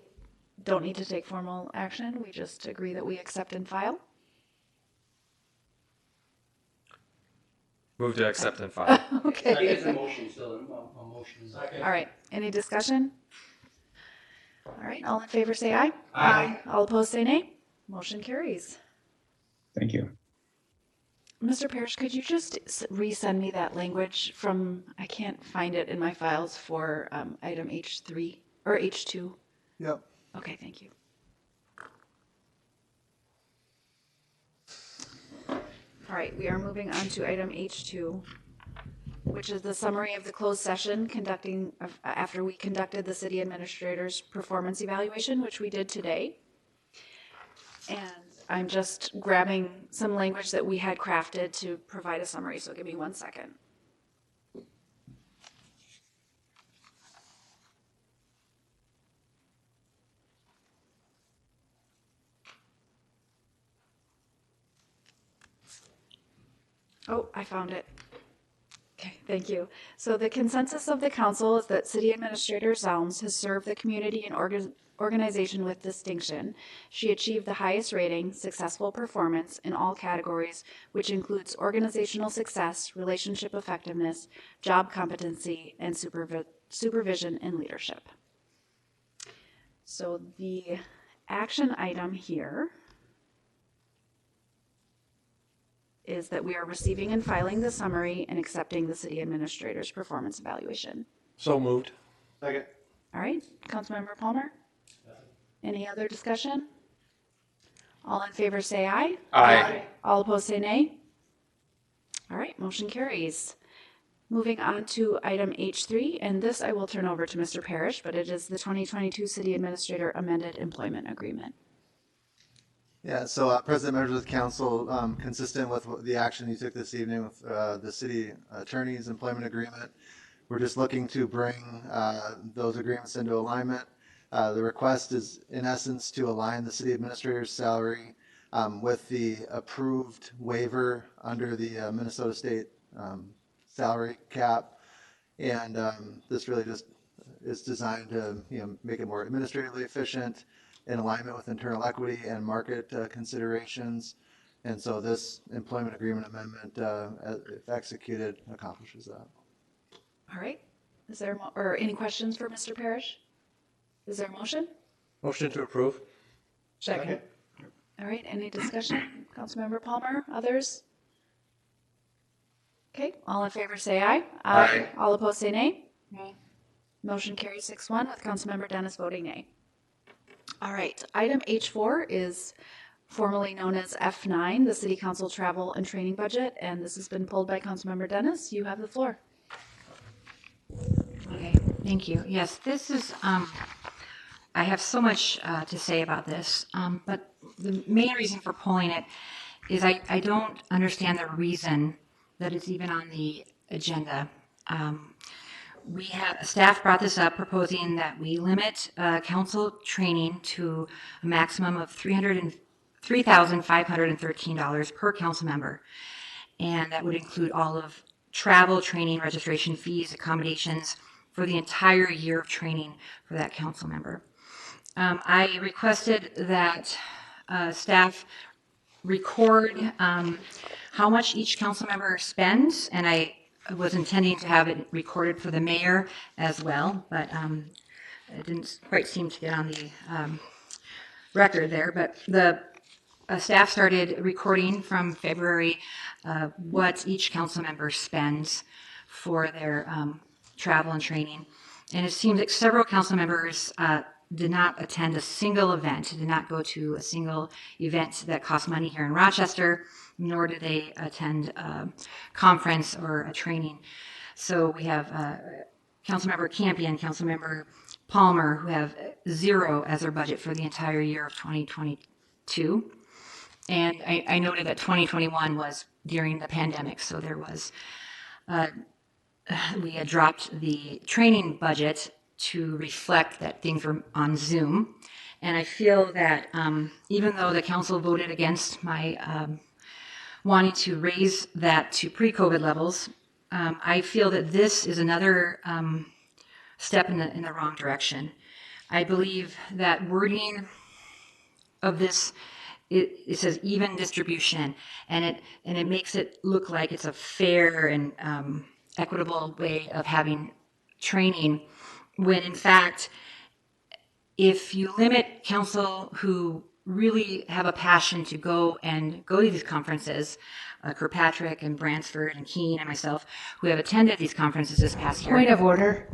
don't need to take formal action. We just agree that we accept and file. Move to accept and file. Okay. A motion, so a motion is All right, any discussion? All right, all in favor say aye. Aye. All opposed say nay. Motion carries. Thank you. Mr. Parrish, could you just resend me that language from, I can't find it in my files for item H3 or H2? Yep. Okay, thank you. All right, we are moving on to item H2, which is the summary of the closed session after we conducted the city administrator's performance evaluation, which we did today. And I'm just grabbing some language that we had crafted to provide a summary, so give me 1 second. Oh, I found it. Okay, thank you. So the consensus of the council is that City Administrator Zounds has served the community and organization with distinction. She achieved the highest rating, successful performance in all categories, which includes organizational success, relationship effectiveness, job competency, and supervision and leadership. So the action item here is that we are receiving and filing the summary and accepting the city administrator's performance evaluation. So moved. Second. All right, Councilmember Palmer? Any other discussion? All in favor say aye. Aye. All opposed say nay. All right, motion carries. Moving on to item H3, and this I will turn over to Mr. Parrish, but it is the 2022 City Administrator Amended Employment Agreement. Yeah, so President, members of the council, consistent with the action you took this evening with the city attorney's employment agreement, we're just looking to bring those agreements into alignment. The request is in essence to align the city administrator's salary with the approved waiver under the Minnesota State salary cap. And this really just is designed to make it more administratively efficient, in alignment with internal equity and market considerations. And so this employment agreement amendment, if executed, accomplishes that. All right. Is there or any questions for Mr. Parrish? Is there a motion? Motion to approve. Second. All right. Any discussion? Councilmember Palmer? Others? Okay. All in favor say aye. Aye. All opposed say nay. Nay. Motion carries 6-1 with Councilmember Dennis voting nay. All right, item H4 is formerly known as F9, the City Council Travel and Training Budget, and this has been pulled by Councilmember Dennis. You have the floor. Thank you. Yes, this is, I have so much to say about this, but the main reason for pulling it is I don't understand the reason that it's even on the agenda. Staff brought this up, proposing that we limit council training to a maximum of $3,513 per council member. And that would include all of travel, training, registration fees, accommodations for the entire year of training for that council member. I requested that staff record how much each council member spends, and I was intending to have it recorded for the mayor as well, but it didn't quite seem to get on the record there. But the staff started recording from February what each council member spends for their travel and training. And it seems like several council members did not attend a single event, did not go to a single event that cost money here in Rochester, nor did they attend a conference or a training. So we have Councilmember Campion, Councilmember Palmer, who have zero as their budget for the entire year of 2022. And I noted that 2021 was during the pandemic, so there was, we had dropped the training budget to reflect that things were on Zoom. And I feel that even though the council voted against my wanting to raise that to pre-COVID levels, I feel that this is another step in the wrong direction. I believe that wording of this, it says even distribution, and it makes it look like it's a fair and equitable way of having training, when in fact, if you limit council who really have a passion to go to these conferences, Kirkpatrick and Bransford and Keene and myself, who have attended these conferences this past year. Point of order.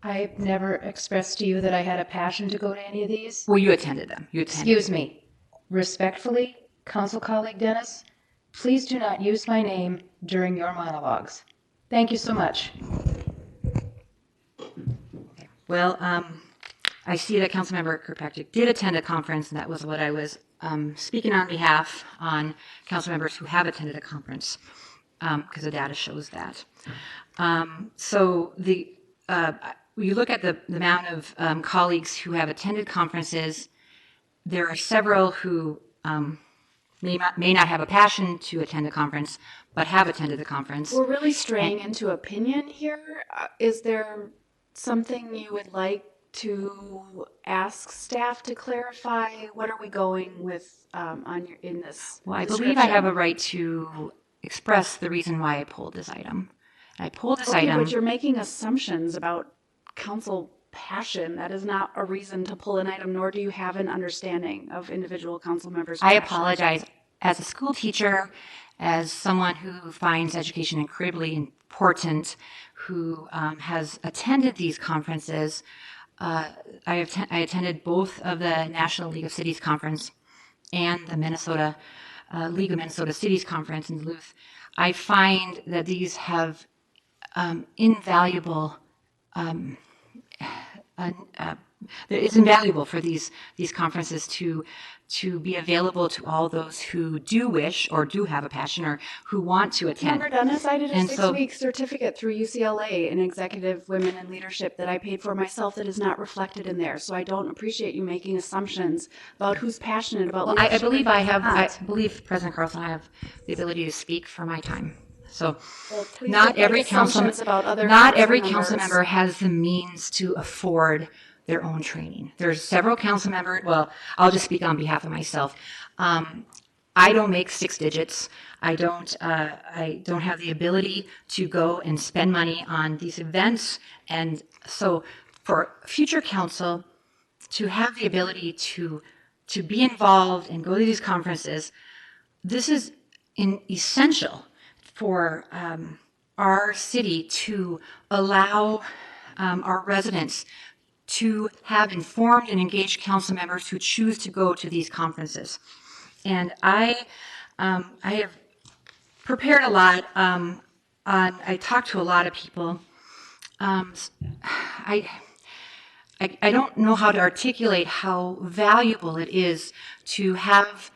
I've never expressed to you that I had a passion to go to any of these. Well, you attended them. Excuse me. Respectfully, council colleague Dennis, please do not use my name during your monologues. Thank you so much. Well, I see that Councilmember Kirkpatrick did attend a conference, and that was what I was speaking on behalf on council members who have attended a conference, because the data shows that. So you look at the amount of colleagues who have attended conferences. There are several who may not have a passion to attend a conference, but have attended the conference. We're really straying into opinion here. Is there something you would like to ask staff to clarify? What are we going with in this? Well, I believe I have a right to express the reason why I pulled this item. I pulled this item. But you're making assumptions about council passion. That is not a reason to pull an item, nor do you have an understanding of individual council members' I passion. apologize. As a school teacher, as someone who finds education incredibly important, who has attended these conferences, I attended both of the National League of Cities Conference and the Minnesota League of Minnesota Cities Conference in Duluth. I find that these have invaluable it's invaluable for these conferences to be available to all those who do wish or do have a passion or who want to attend. Remember, Dennis, I did a 6-week certificate through UCLA in executive women in leadership that I paid for myself that is not reflected in there. So I don't appreciate you making assumptions about who's passionate about leadership. I believe President Carlson, I have the ability to speak for my time. So not every council member has the means to afford their own training. There's several council members. Well, I'll just speak on behalf of myself. I don't make 6 digits. I don't have the ability to go and spend money on these events. And so for future council to have the ability to be involved and go to these conferences, this is essential for our city to allow our residents to have informed and engaged council members who choose to go to these conferences. And I have prepared a lot. I talked to a lot of people. I don't know how to articulate how valuable it is to have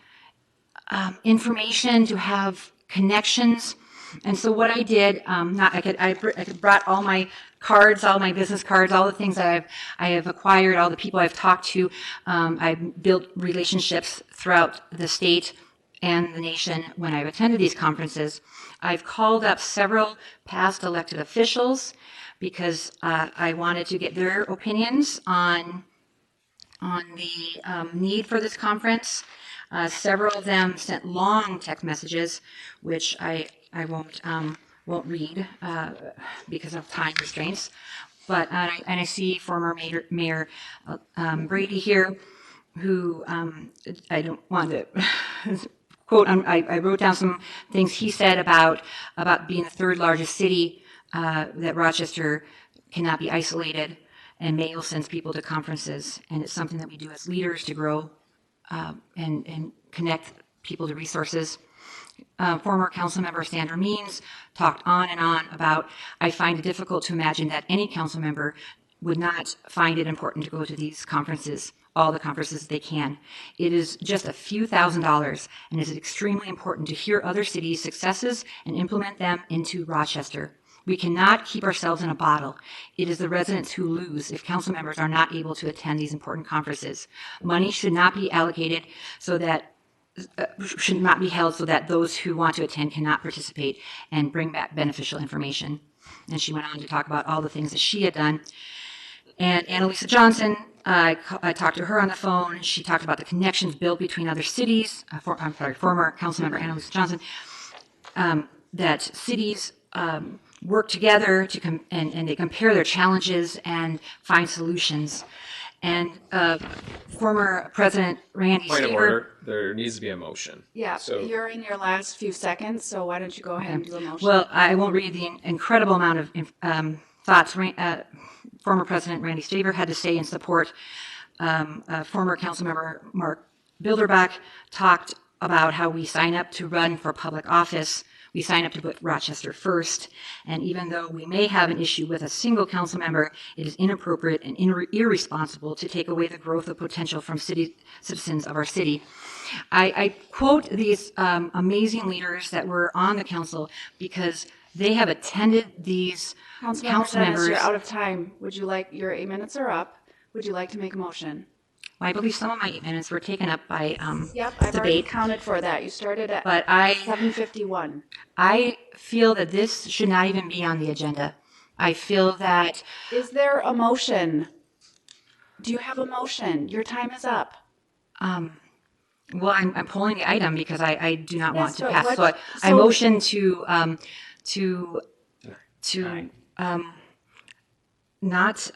information, to have connections. And so what I did, I brought all my cards, all my business cards, all the things that I have acquired, all the people I've talked to. I've built relationships throughout the state and the nation when I've attended these conferences. I've called up several past elected officials because I wanted to get their opinions on the need for this conference. Several of them sent long text messages, which I won't read because of time restraints. But and I see former Mayor Brady here, who I don't want to quote. I wrote down some things he said about being the third largest city, that Rochester cannot be isolated, and Mayo sends people to conferences, and it's something that we do as leaders to grow and connect people to resources. Former council member Sandra Means talked on and on about, I find it difficult to imagine that any council member would not find it important to go to these conferences, all the conferences they can. It is just a few $1,000s, and it is extremely important to hear other cities' successes and implement them into Rochester. We cannot keep ourselves in a bottle. It is the residents who lose if council members are not able to attend these important conferences. Money should not be allocated should not be held so that those who want to attend cannot participate and bring back beneficial information. And she went on to talk about all the things that she had done. And Annalisa Johnson, I talked to her on the phone. She talked about the connections built between other cities. Former Councilmember Annalisa Johnson, that cities work together and they compare their challenges and find solutions. And former President Randy Point of Stever. order, there needs to be a motion. Yeah, So you're in your last few seconds, so why don't you go ahead and do the motion? Well, I won't read the incredible amount of thoughts former President Randy Stever had to say in support. Former Councilmember Mark Bilderbach talked about how we sign up to run for public office. We sign up to put Rochester first, and even though we may have an issue with a single council member, it is inappropriate and irresponsible to take away the growth of potential from citizens of our city. I quote these amazing leaders that were on the council because they have attended these council members. You're out of time. Would you like, your 8 minutes are up. Would you like to make a motion? Well, I believe some of my 8 minutes were taken up by Yep, I've already debate. counted for that. You started at But 7:51. I feel that this should not even be on the agenda. I feel that. Is there a motion? Do you have a motion? Your time is up. Well, I'm pulling the item because I do not want Yes, to but pass. what- I so- motion to not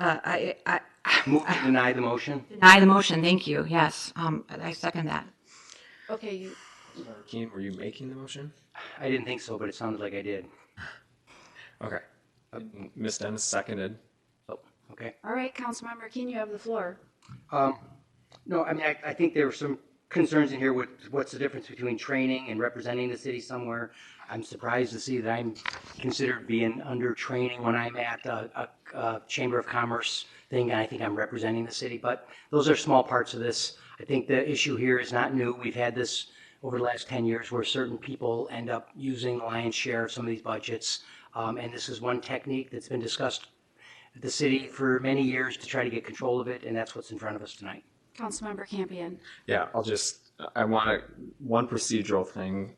Move to deny the motion. deny the motion. Thank you. Yes, I second that. Okay, Keen, were you making the motion? I didn't think so, but it sounded like I did. Okay. Ms. Dennis seconded. Oh, okay. all right, Councilmember Keen, you have the floor. No, I mean, I think there were some concerns in here with what's the difference between training and representing the city somewhere. I'm surprised to see that I'm considered being under training when I'm at a Chamber of Commerce thing, and I think I'm representing the city, but those are small parts of this. I think the issue here is not new. We've had this over the last 10 years where certain people end up using the lion's share of some of these budgets, and this is one technique that's been discussed at the city for many years to try to get control of it, and that's what's in front of us tonight. Councilmember Campion. Yeah, I want one procedural thing.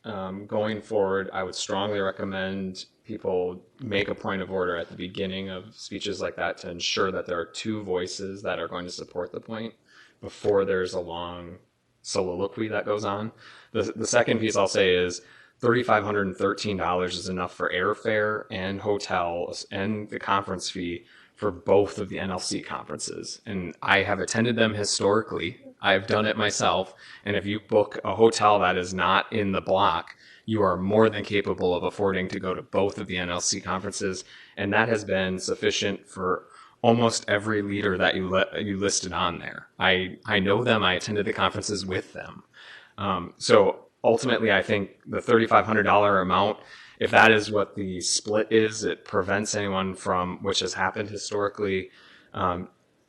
Going forward, I would strongly recommend people make a point of order at the beginning of speeches like that to ensure that there are two voices that are going to support the point before there's a long soliloquy that goes on. The second piece I'll say is $3,513 is enough for airfare and hotels and the conference fee for both of the NLC conferences. And I have attended them historically. I've done it myself. And if you book a hotel that is not in the block, you are more than capable of affording to go to both of the NLC conferences. And that has been sufficient for almost every leader that you listed on there. I know them. I attended the conferences with them. So ultimately, I think the $3,500 amount, if that is what the split is, it prevents anyone from, which has happened historically,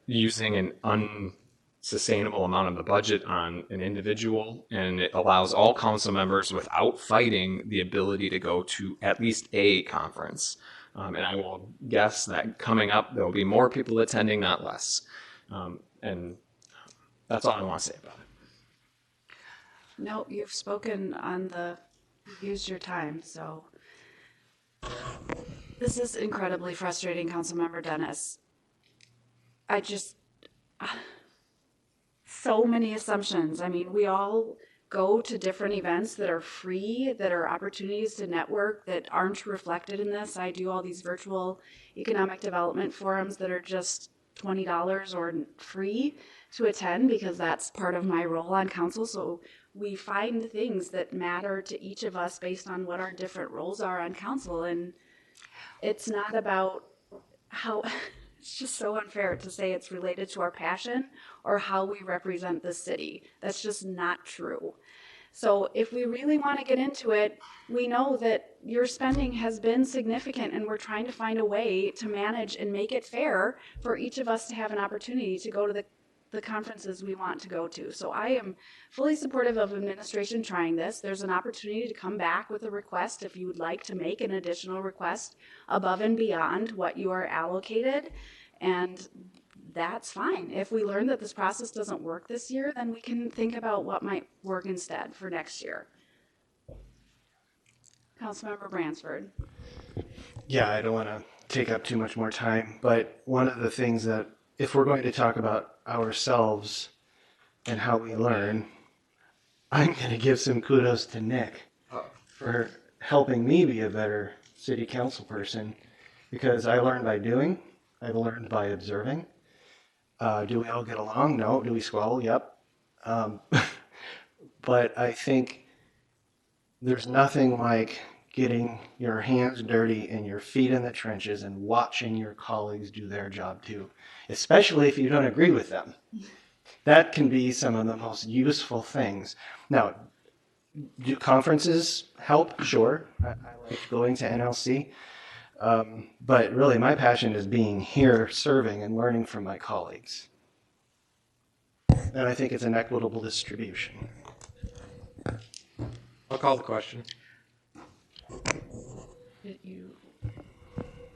using an unsustainable amount of the budget on an individual, and it allows all council members without fighting the ability to go to at least a conference. And I will guess that coming up, there will be more people attending, not less. And that's all I want to say about it. No, you've spoken on you've used your time, so. This is incredibly frustrating, Councilmember Dennis. So many assumptions. I mean, we all go to different events that are free, that are opportunities to network, that aren't reflected in this. I do all these virtual economic development forums that are just $20 or free to attend because that's part of my role on council. So we find things that matter to each of us based on what our different roles are on council. And it's not about how, it's just so unfair to say it's related to our passion or how we represent the city. That's just not true. So if we really want to get into it, we know that your spending has been significant and we're trying to find a way to manage and make it fair for each of us to have an opportunity to go to the conferences we want to go to. So I am fully supportive of administration trying this. There's an opportunity to come back with a request if you would like to make an additional request above and beyond what you are allocated, and that's fine. If we learn that this process doesn't work this year, then we can think about what might work instead for next year. Councilmember Bransford. Yeah, I don't want to take up too much more time, but one of the things that, if we're going to talk about ourselves and how we learn, I'm going to give some kudos to Nick for helping me be a better city council person, because I learned by doing, I've learned by observing. Do we all get along? No. Do we squabble? Yep. But I think there's nothing like getting your hands dirty and your feet in the trenches and watching your colleagues do their job too, especially if you don't agree with them. That can be some of the most useful things. Now, do conferences help? Sure. I like going to NLC. But really, my passion is being here, serving, and learning from my colleagues. And I think it's an equitable distribution. I'll call the question.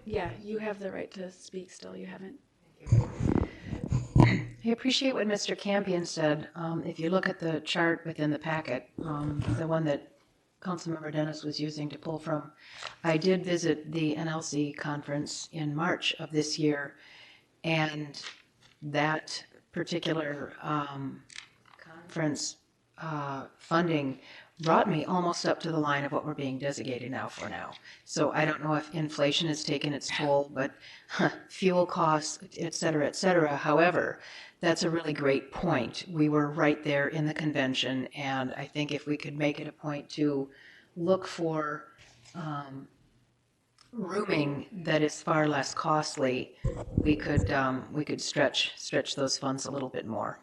Yeah, you have the right to speak still. You haven't. I appreciate what Mr. Campion said. If you look at the chart within the packet, the one that Councilmember Dennis was using to pull from, I did visit the NLC conference in March of this year, and that particular conference funding brought me almost up to the line of what we're being designated now for now. So I don't know if inflation has taken its toll, but fuel costs, et cetera, et cetera. However, that's a really great point. We were right there in the convention, and I think if we could make it a point to look for rooming that is far less costly, we could stretch those funds a little bit more.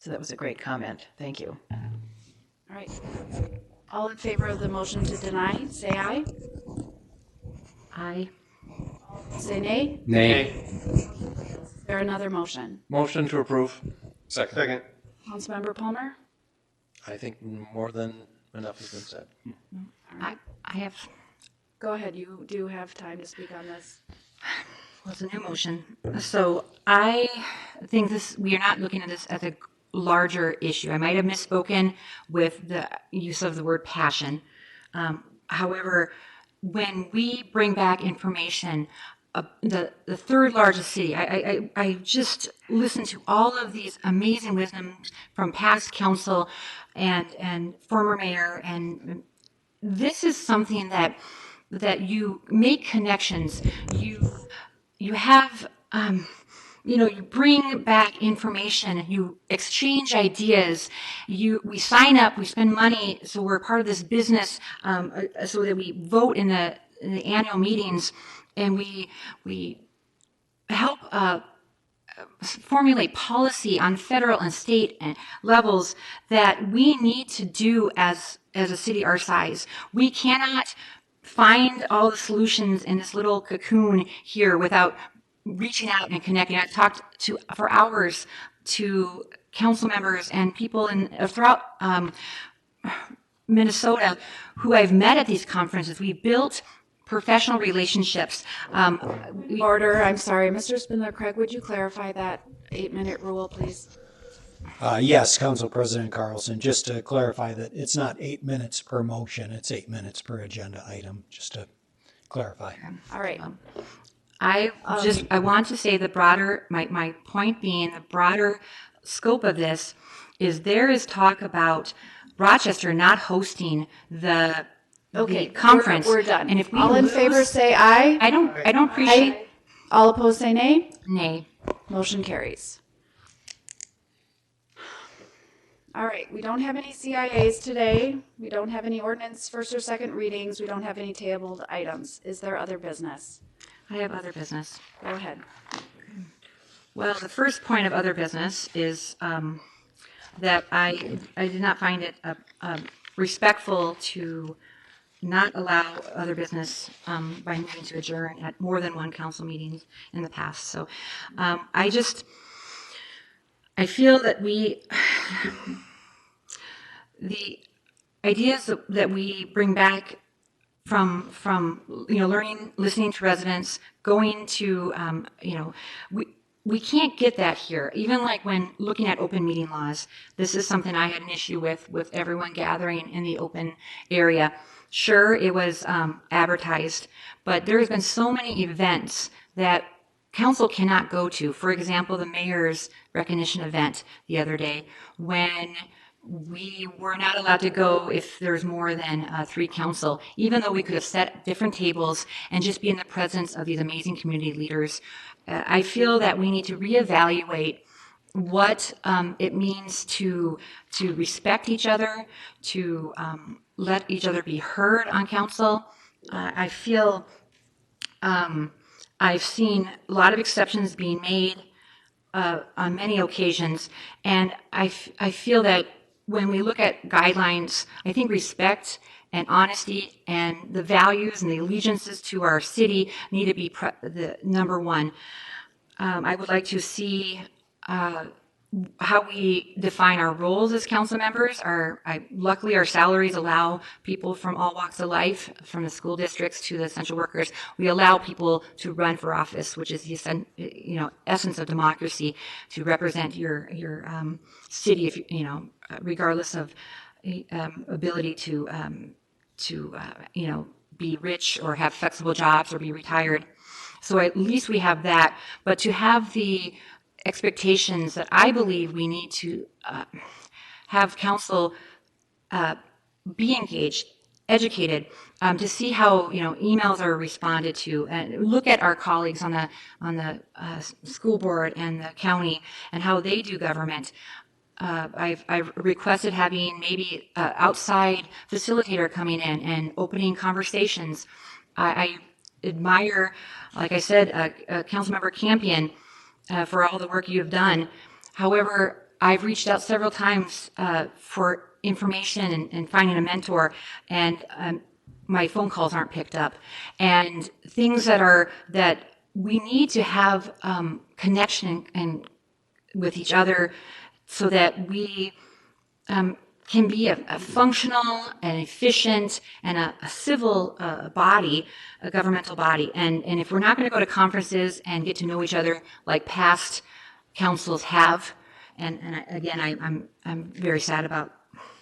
So that was a great comment. Thank you. All right. All in favor of the motion to deny, say aye. Aye. Say nay. Nay. Is there another motion? Motion to approve. Second. Councilmember Palmer? I think more than enough has been said. I have. Go ahead. You do have time to speak on this. Well, it's a new motion. So I think we are not looking at this as a larger issue. I might have misspoken with the use of the word passion. However, when we bring back information, the third largest city, I just listened to all of these amazing wisdoms from past council and former mayor, and this is something that you make connections. You have you bring back information, you exchange ideas, we sign up, we spend money, so we're part of this business, so that we vote in the annual meetings, and we help formulate policy on federal and state levels that we need to do as a city our size. We cannot find all the solutions in this little cocoon here without reaching out and connecting. I talked for hours to council members and people throughout Minnesota who I've met at these conferences. We built professional relationships. Order, I'm sorry, Mr. Spindler-Craig, would you clarify that 8-minute rule, please? Yes, Council President Carlson, just to clarify that it's not 8 minutes per motion, it's 8 minutes per agenda item, just to clarify. All right. I want to say the broader, my point being the broader scope of this is there is talk about Rochester not hosting the conference. We're done. And if we all in favor say aye. I don't appreciate. Aye. All opposed say nay. Nay. Motion carries. All right, we don't have any CIAs today. We don't have any ordinance first or second readings. We don't have any tabled items. Is there other business? I have other business. Go ahead. Well, the first point of other business is that I did not find it respectful to not allow other business by moving to adjourn at more than one council meeting in the past. So I feel that the ideas that we bring back from learning, listening to residents, going to we can't get that here. Even like when looking at open meeting laws, this is something I had an issue with everyone gathering in the open area. Sure, it was advertised, but there's been so many events that council cannot go to. For example, the mayor's recognition event the other day, when we were not allowed to go if there's more than 3 council, even though we could have set different tables and just be in the presence of these amazing community leaders. I feel that we need to reevaluate what it means to respect each other, to let each other be heard on council. I feel I've seen a lot of exceptions being made on many occasions, and I feel that when we look at guidelines, I think respect and honesty and the values and the allegiances to our city need to be the number one. I would like to see how we define our roles as council members. Luckily, our salaries allow people from all walks of life, from the school districts to the essential workers. We allow people to run for office, which is the essence of democracy, to represent your city, if regardless of ability to be rich or have flexible jobs or be retired. So at least we have that. But to have the expectations that I believe we need to have council be engaged, educated, to see how emails are responded to, and look at our colleagues on the school board and the county and how they do government. I've requested having maybe outside facilitator coming in and opening conversations. I admire, like I said, Councilmember Campion for all the work you have done. However, I've reached out several times for information and finding a mentor, and my phone calls aren't picked up. And things that we need to have connection and with each other, so that we can be a functional and efficient and a civil body, a governmental body. And if we're not going to go to conferences and get to know each other like past councils have, and again, I'm very sad about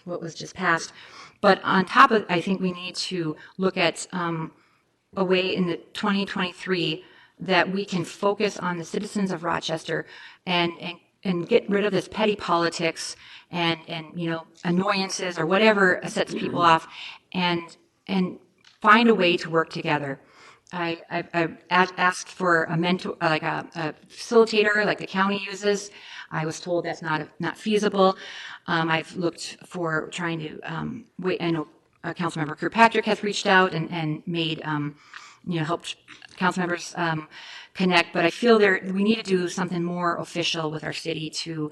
what was just passed. But on top of it, I think we need to look at a way in the 2023 that we can focus on the citizens of Rochester and get rid of this petty politics and annoyances or whatever sets people off, and find a way to work together. I've asked for a mentor, like a facilitator, like the county uses. I was told that's not feasible. I've looked for trying to I know Councilmember Kirkpatrick has reached out and made help council members connect. But I feel we need to do something more official with our city to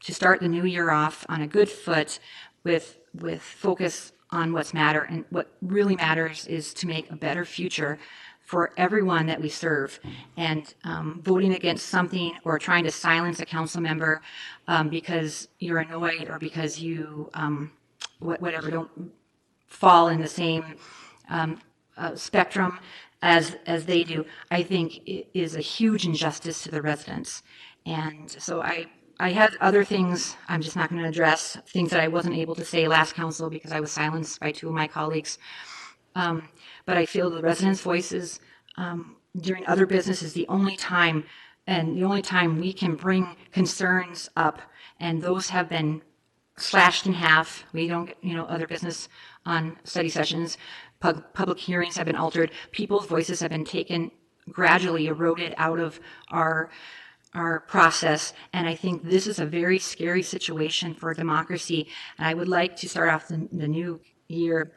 start the new year off on a good foot with focus on what's matter. And what really matters is to make a better future for everyone that we serve. And voting against something or trying to silence a council member because you're annoyed or because you whatever don't fall in the same spectrum as they do, I think is a huge injustice to the residents. And so I had other things I'm just not going to address, things that I wasn't able to say last council because I was silenced by two of my colleagues. But I feel the residents' voices during other business is the only time we can bring concerns up, and those have been slashed in half. We don't get, other business on study sessions. Public hearings have been altered. People's voices have been taken, gradually eroded out of our process. And I think this is a very scary situation for democracy. And I would like to start off the new year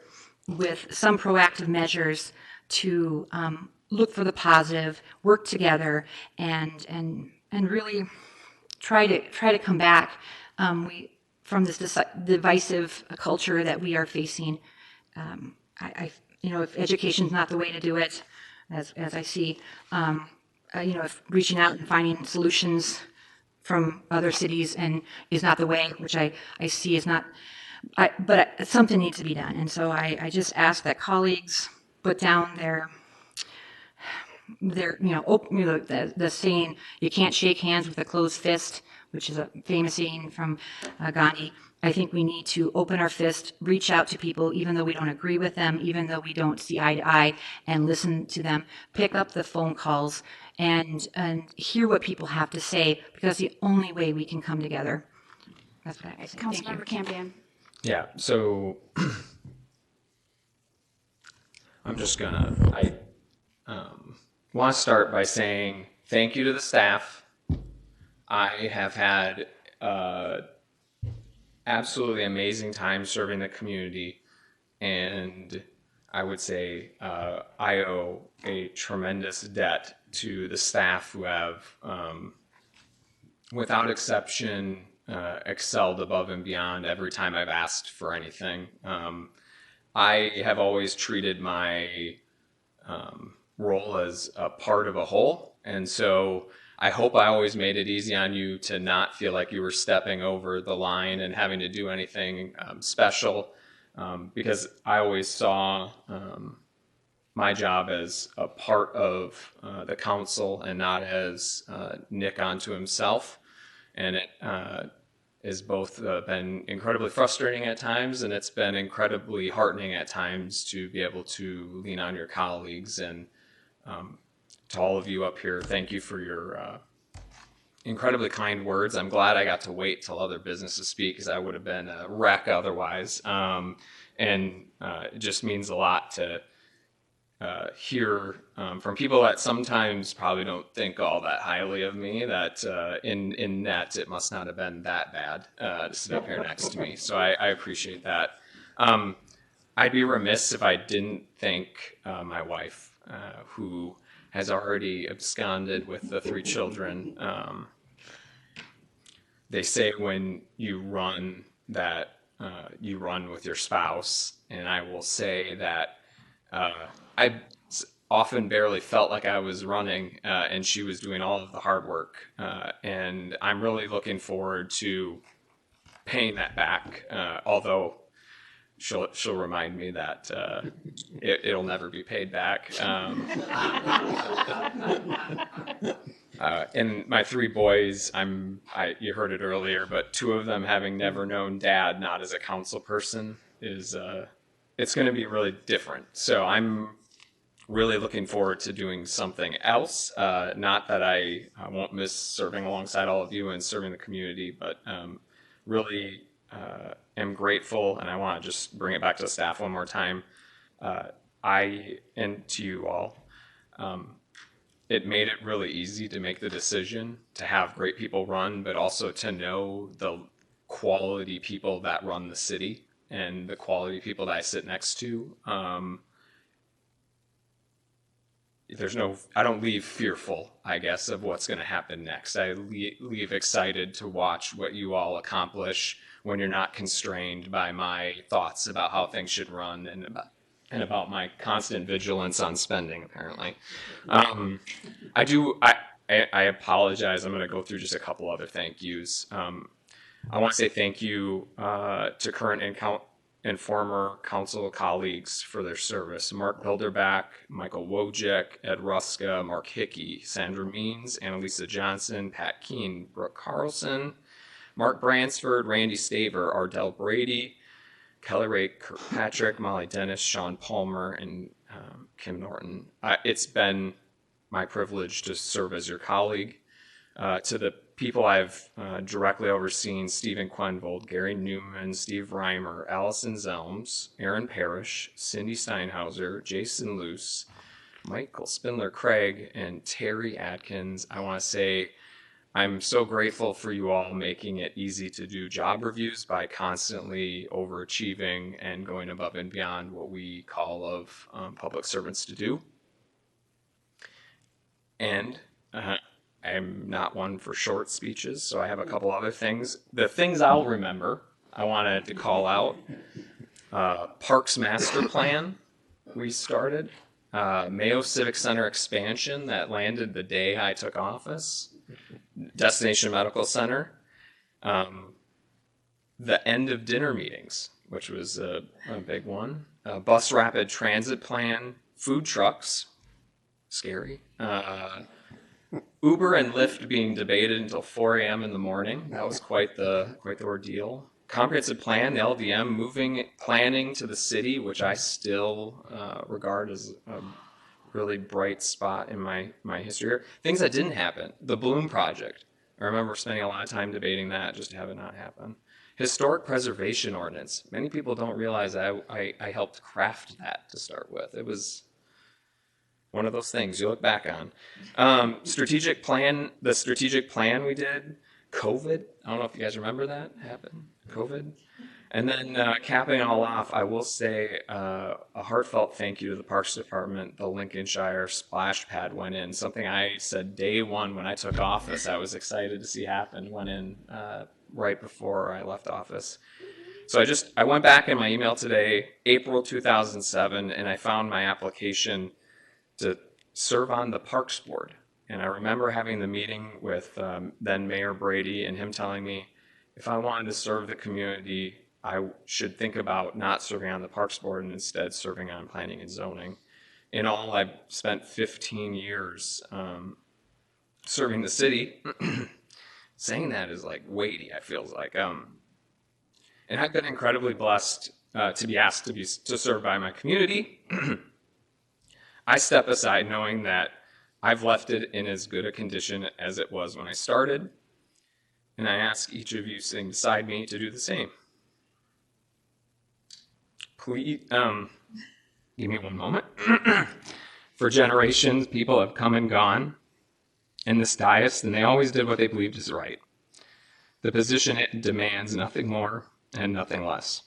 with some proactive measures to look for the positive, work together, and really try to come back from this divisive culture that we are facing. If education is not the way to do it, as I see, if reaching out and finding solutions from other cities and is not the way, which I see is not, but something needs to be done. And so I just ask that colleagues put down the saying, you can't shake hands with a closed fist, which is a famous saying from Gandhi. I think we need to open our fist, reach out to people, even though we don't agree with them, even though we don't see eye to eye, and listen to them, pick up the phone calls, and hear what people have to say, because that's the only way we can come together. That's what I say. Councilmember Campion. Yeah, so I'm just I want to start by saying thank you to the staff. I have had absolutely amazing time serving the community, and I would say I owe a tremendous debt to the staff who have, without exception, excelled above and beyond every time I've asked for anything. I have always treated my role as a part of a whole, and so I hope I always made it easy on you to not feel like you were stepping over the line and having to do anything special, because I always saw my job as a part of the council and not as Nick onto himself. And it has both been incredibly frustrating at times, and it's been incredibly heartening at times to be able to lean on your colleagues. And to all of you up here, thank you for your incredibly kind words. I'm glad I got to wait till other businesses speak, because I would have been a wreck otherwise. It just means a lot to hear from people that sometimes probably don't think all that highly of me, that in net it must not have been that bad to sit up here next to me. So I appreciate that. I'd be remiss if I didn't thank my wife, who has already absconded with the 3 children. They say when you run that you run with your spouse, and I will say that I often barely felt like I was running, and she was doing all of the hard work. And I'm really looking forward to paying that back, although she'll remind me that it'll never be paid back. And my 3 boys, you heard it earlier, but 2 of them having never known dad, not as a council person, is it's going to be really different. So I'm really looking forward to doing something else. Not that I won't miss serving alongside all of you and serving the community, but really am grateful, and I want to just bring it back to the staff one more time. And to you all, it made it really easy to make the decision to have great people run, but also to know the quality people that run the city and the quality people that I sit next to. I don't leave fearful, I guess, of what's going to happen next. I leave excited to watch what you all accomplish when you're not constrained by my thoughts about how things should run and about my constant vigilance on spending, apparently. I apologize. I'm going to go through just a couple other thank yous. I want to say thank you to current and former council colleagues for their service. Mark Bilderback, Michael Wojcik, Ed Ruska, Mark Hickey, Sandra Means, Annalisa Johnson, Pat Keene, Brooke Carlson, Mark Bransford, Randy Staver, Ardell Brady, Kelly Ray Kirkpatrick, Molly Dennis, Sean Palmer, and Kim Norton. It's been my privilege to serve as your colleague. To the people I've directly overseen, Stephen Quenvold, Gary Newman, Steve Reimer, Allison Zelms, Aaron Parrish, Cindy Steinhauser, Jason Luce, Michael Spindler-Craig, and Terry Atkins, I want to say I'm so grateful for you all making it easy to do job reviews by constantly overachieving and going above and beyond what we call of public servants to do. And I'm not one for short speeches, so I have a couple other things. The things I'll remember, I wanted to call out Parks Master Plan we started, Mayo Civic Center expansion that landed the day I took office, Destination Medical Center, the end of dinner meetings, which was a big one, Bus Rapid Transit Plan, food trucks, scary, Uber and Lyft being debated until 4 a.m. in the morning. That was quite the ordeal. Comprehensive plan, the LDM, moving planning to the city, which I still regard as a really bright spot in my history here. Things that didn't happen. The Bloom Project. I remember spending a lot of time debating that just to have it not happen. Historic Preservation Ordinance. Many people don't realize that I helped craft that to start with. It was one of those things you look back on. Strategic plan, the strategic plan we did, COVID, I don't know if you guys remember that happened, COVID. And then capping it all off, I will say a heartfelt thank you to the Parks Department. The Lincolnshire splash pad went in, something I said day one when I took office I was excited to see happen, went in right before I left office. So I went back in my email today, April 2007, and I found my application to serve on the Parks Board. And I remember having the meeting with then Mayor Brady and him telling me if I wanted to serve the community, I should think about not serving on the Parks Board and instead serving on Planning and Zoning. In all, I've spent 15 years serving the city. Saying that is like weighty, I feel like. And I've been incredibly blessed to be asked to serve by my community. I step aside knowing that I've left it in as good a condition as it was when I started, and I ask each of you sitting beside me to do the same. Please, give me one moment. For generations, people have come and gone in this dais, and they always did what they believed is right. The position it demands nothing more and nothing less.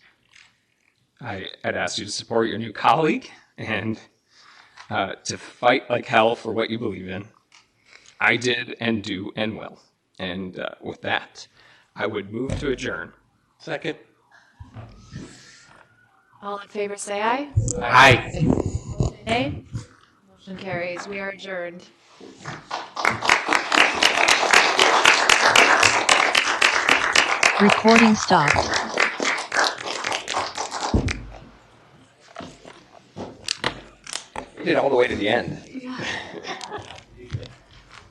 I'd ask you to support your new colleague and to fight like hell for what you believe in. I did and do and will. And with that, I would move to adjourn. Second. All in favor say aye. Aye. Nay. Motion carries. We are adjourned. Recording stopped. We did all the way to the end.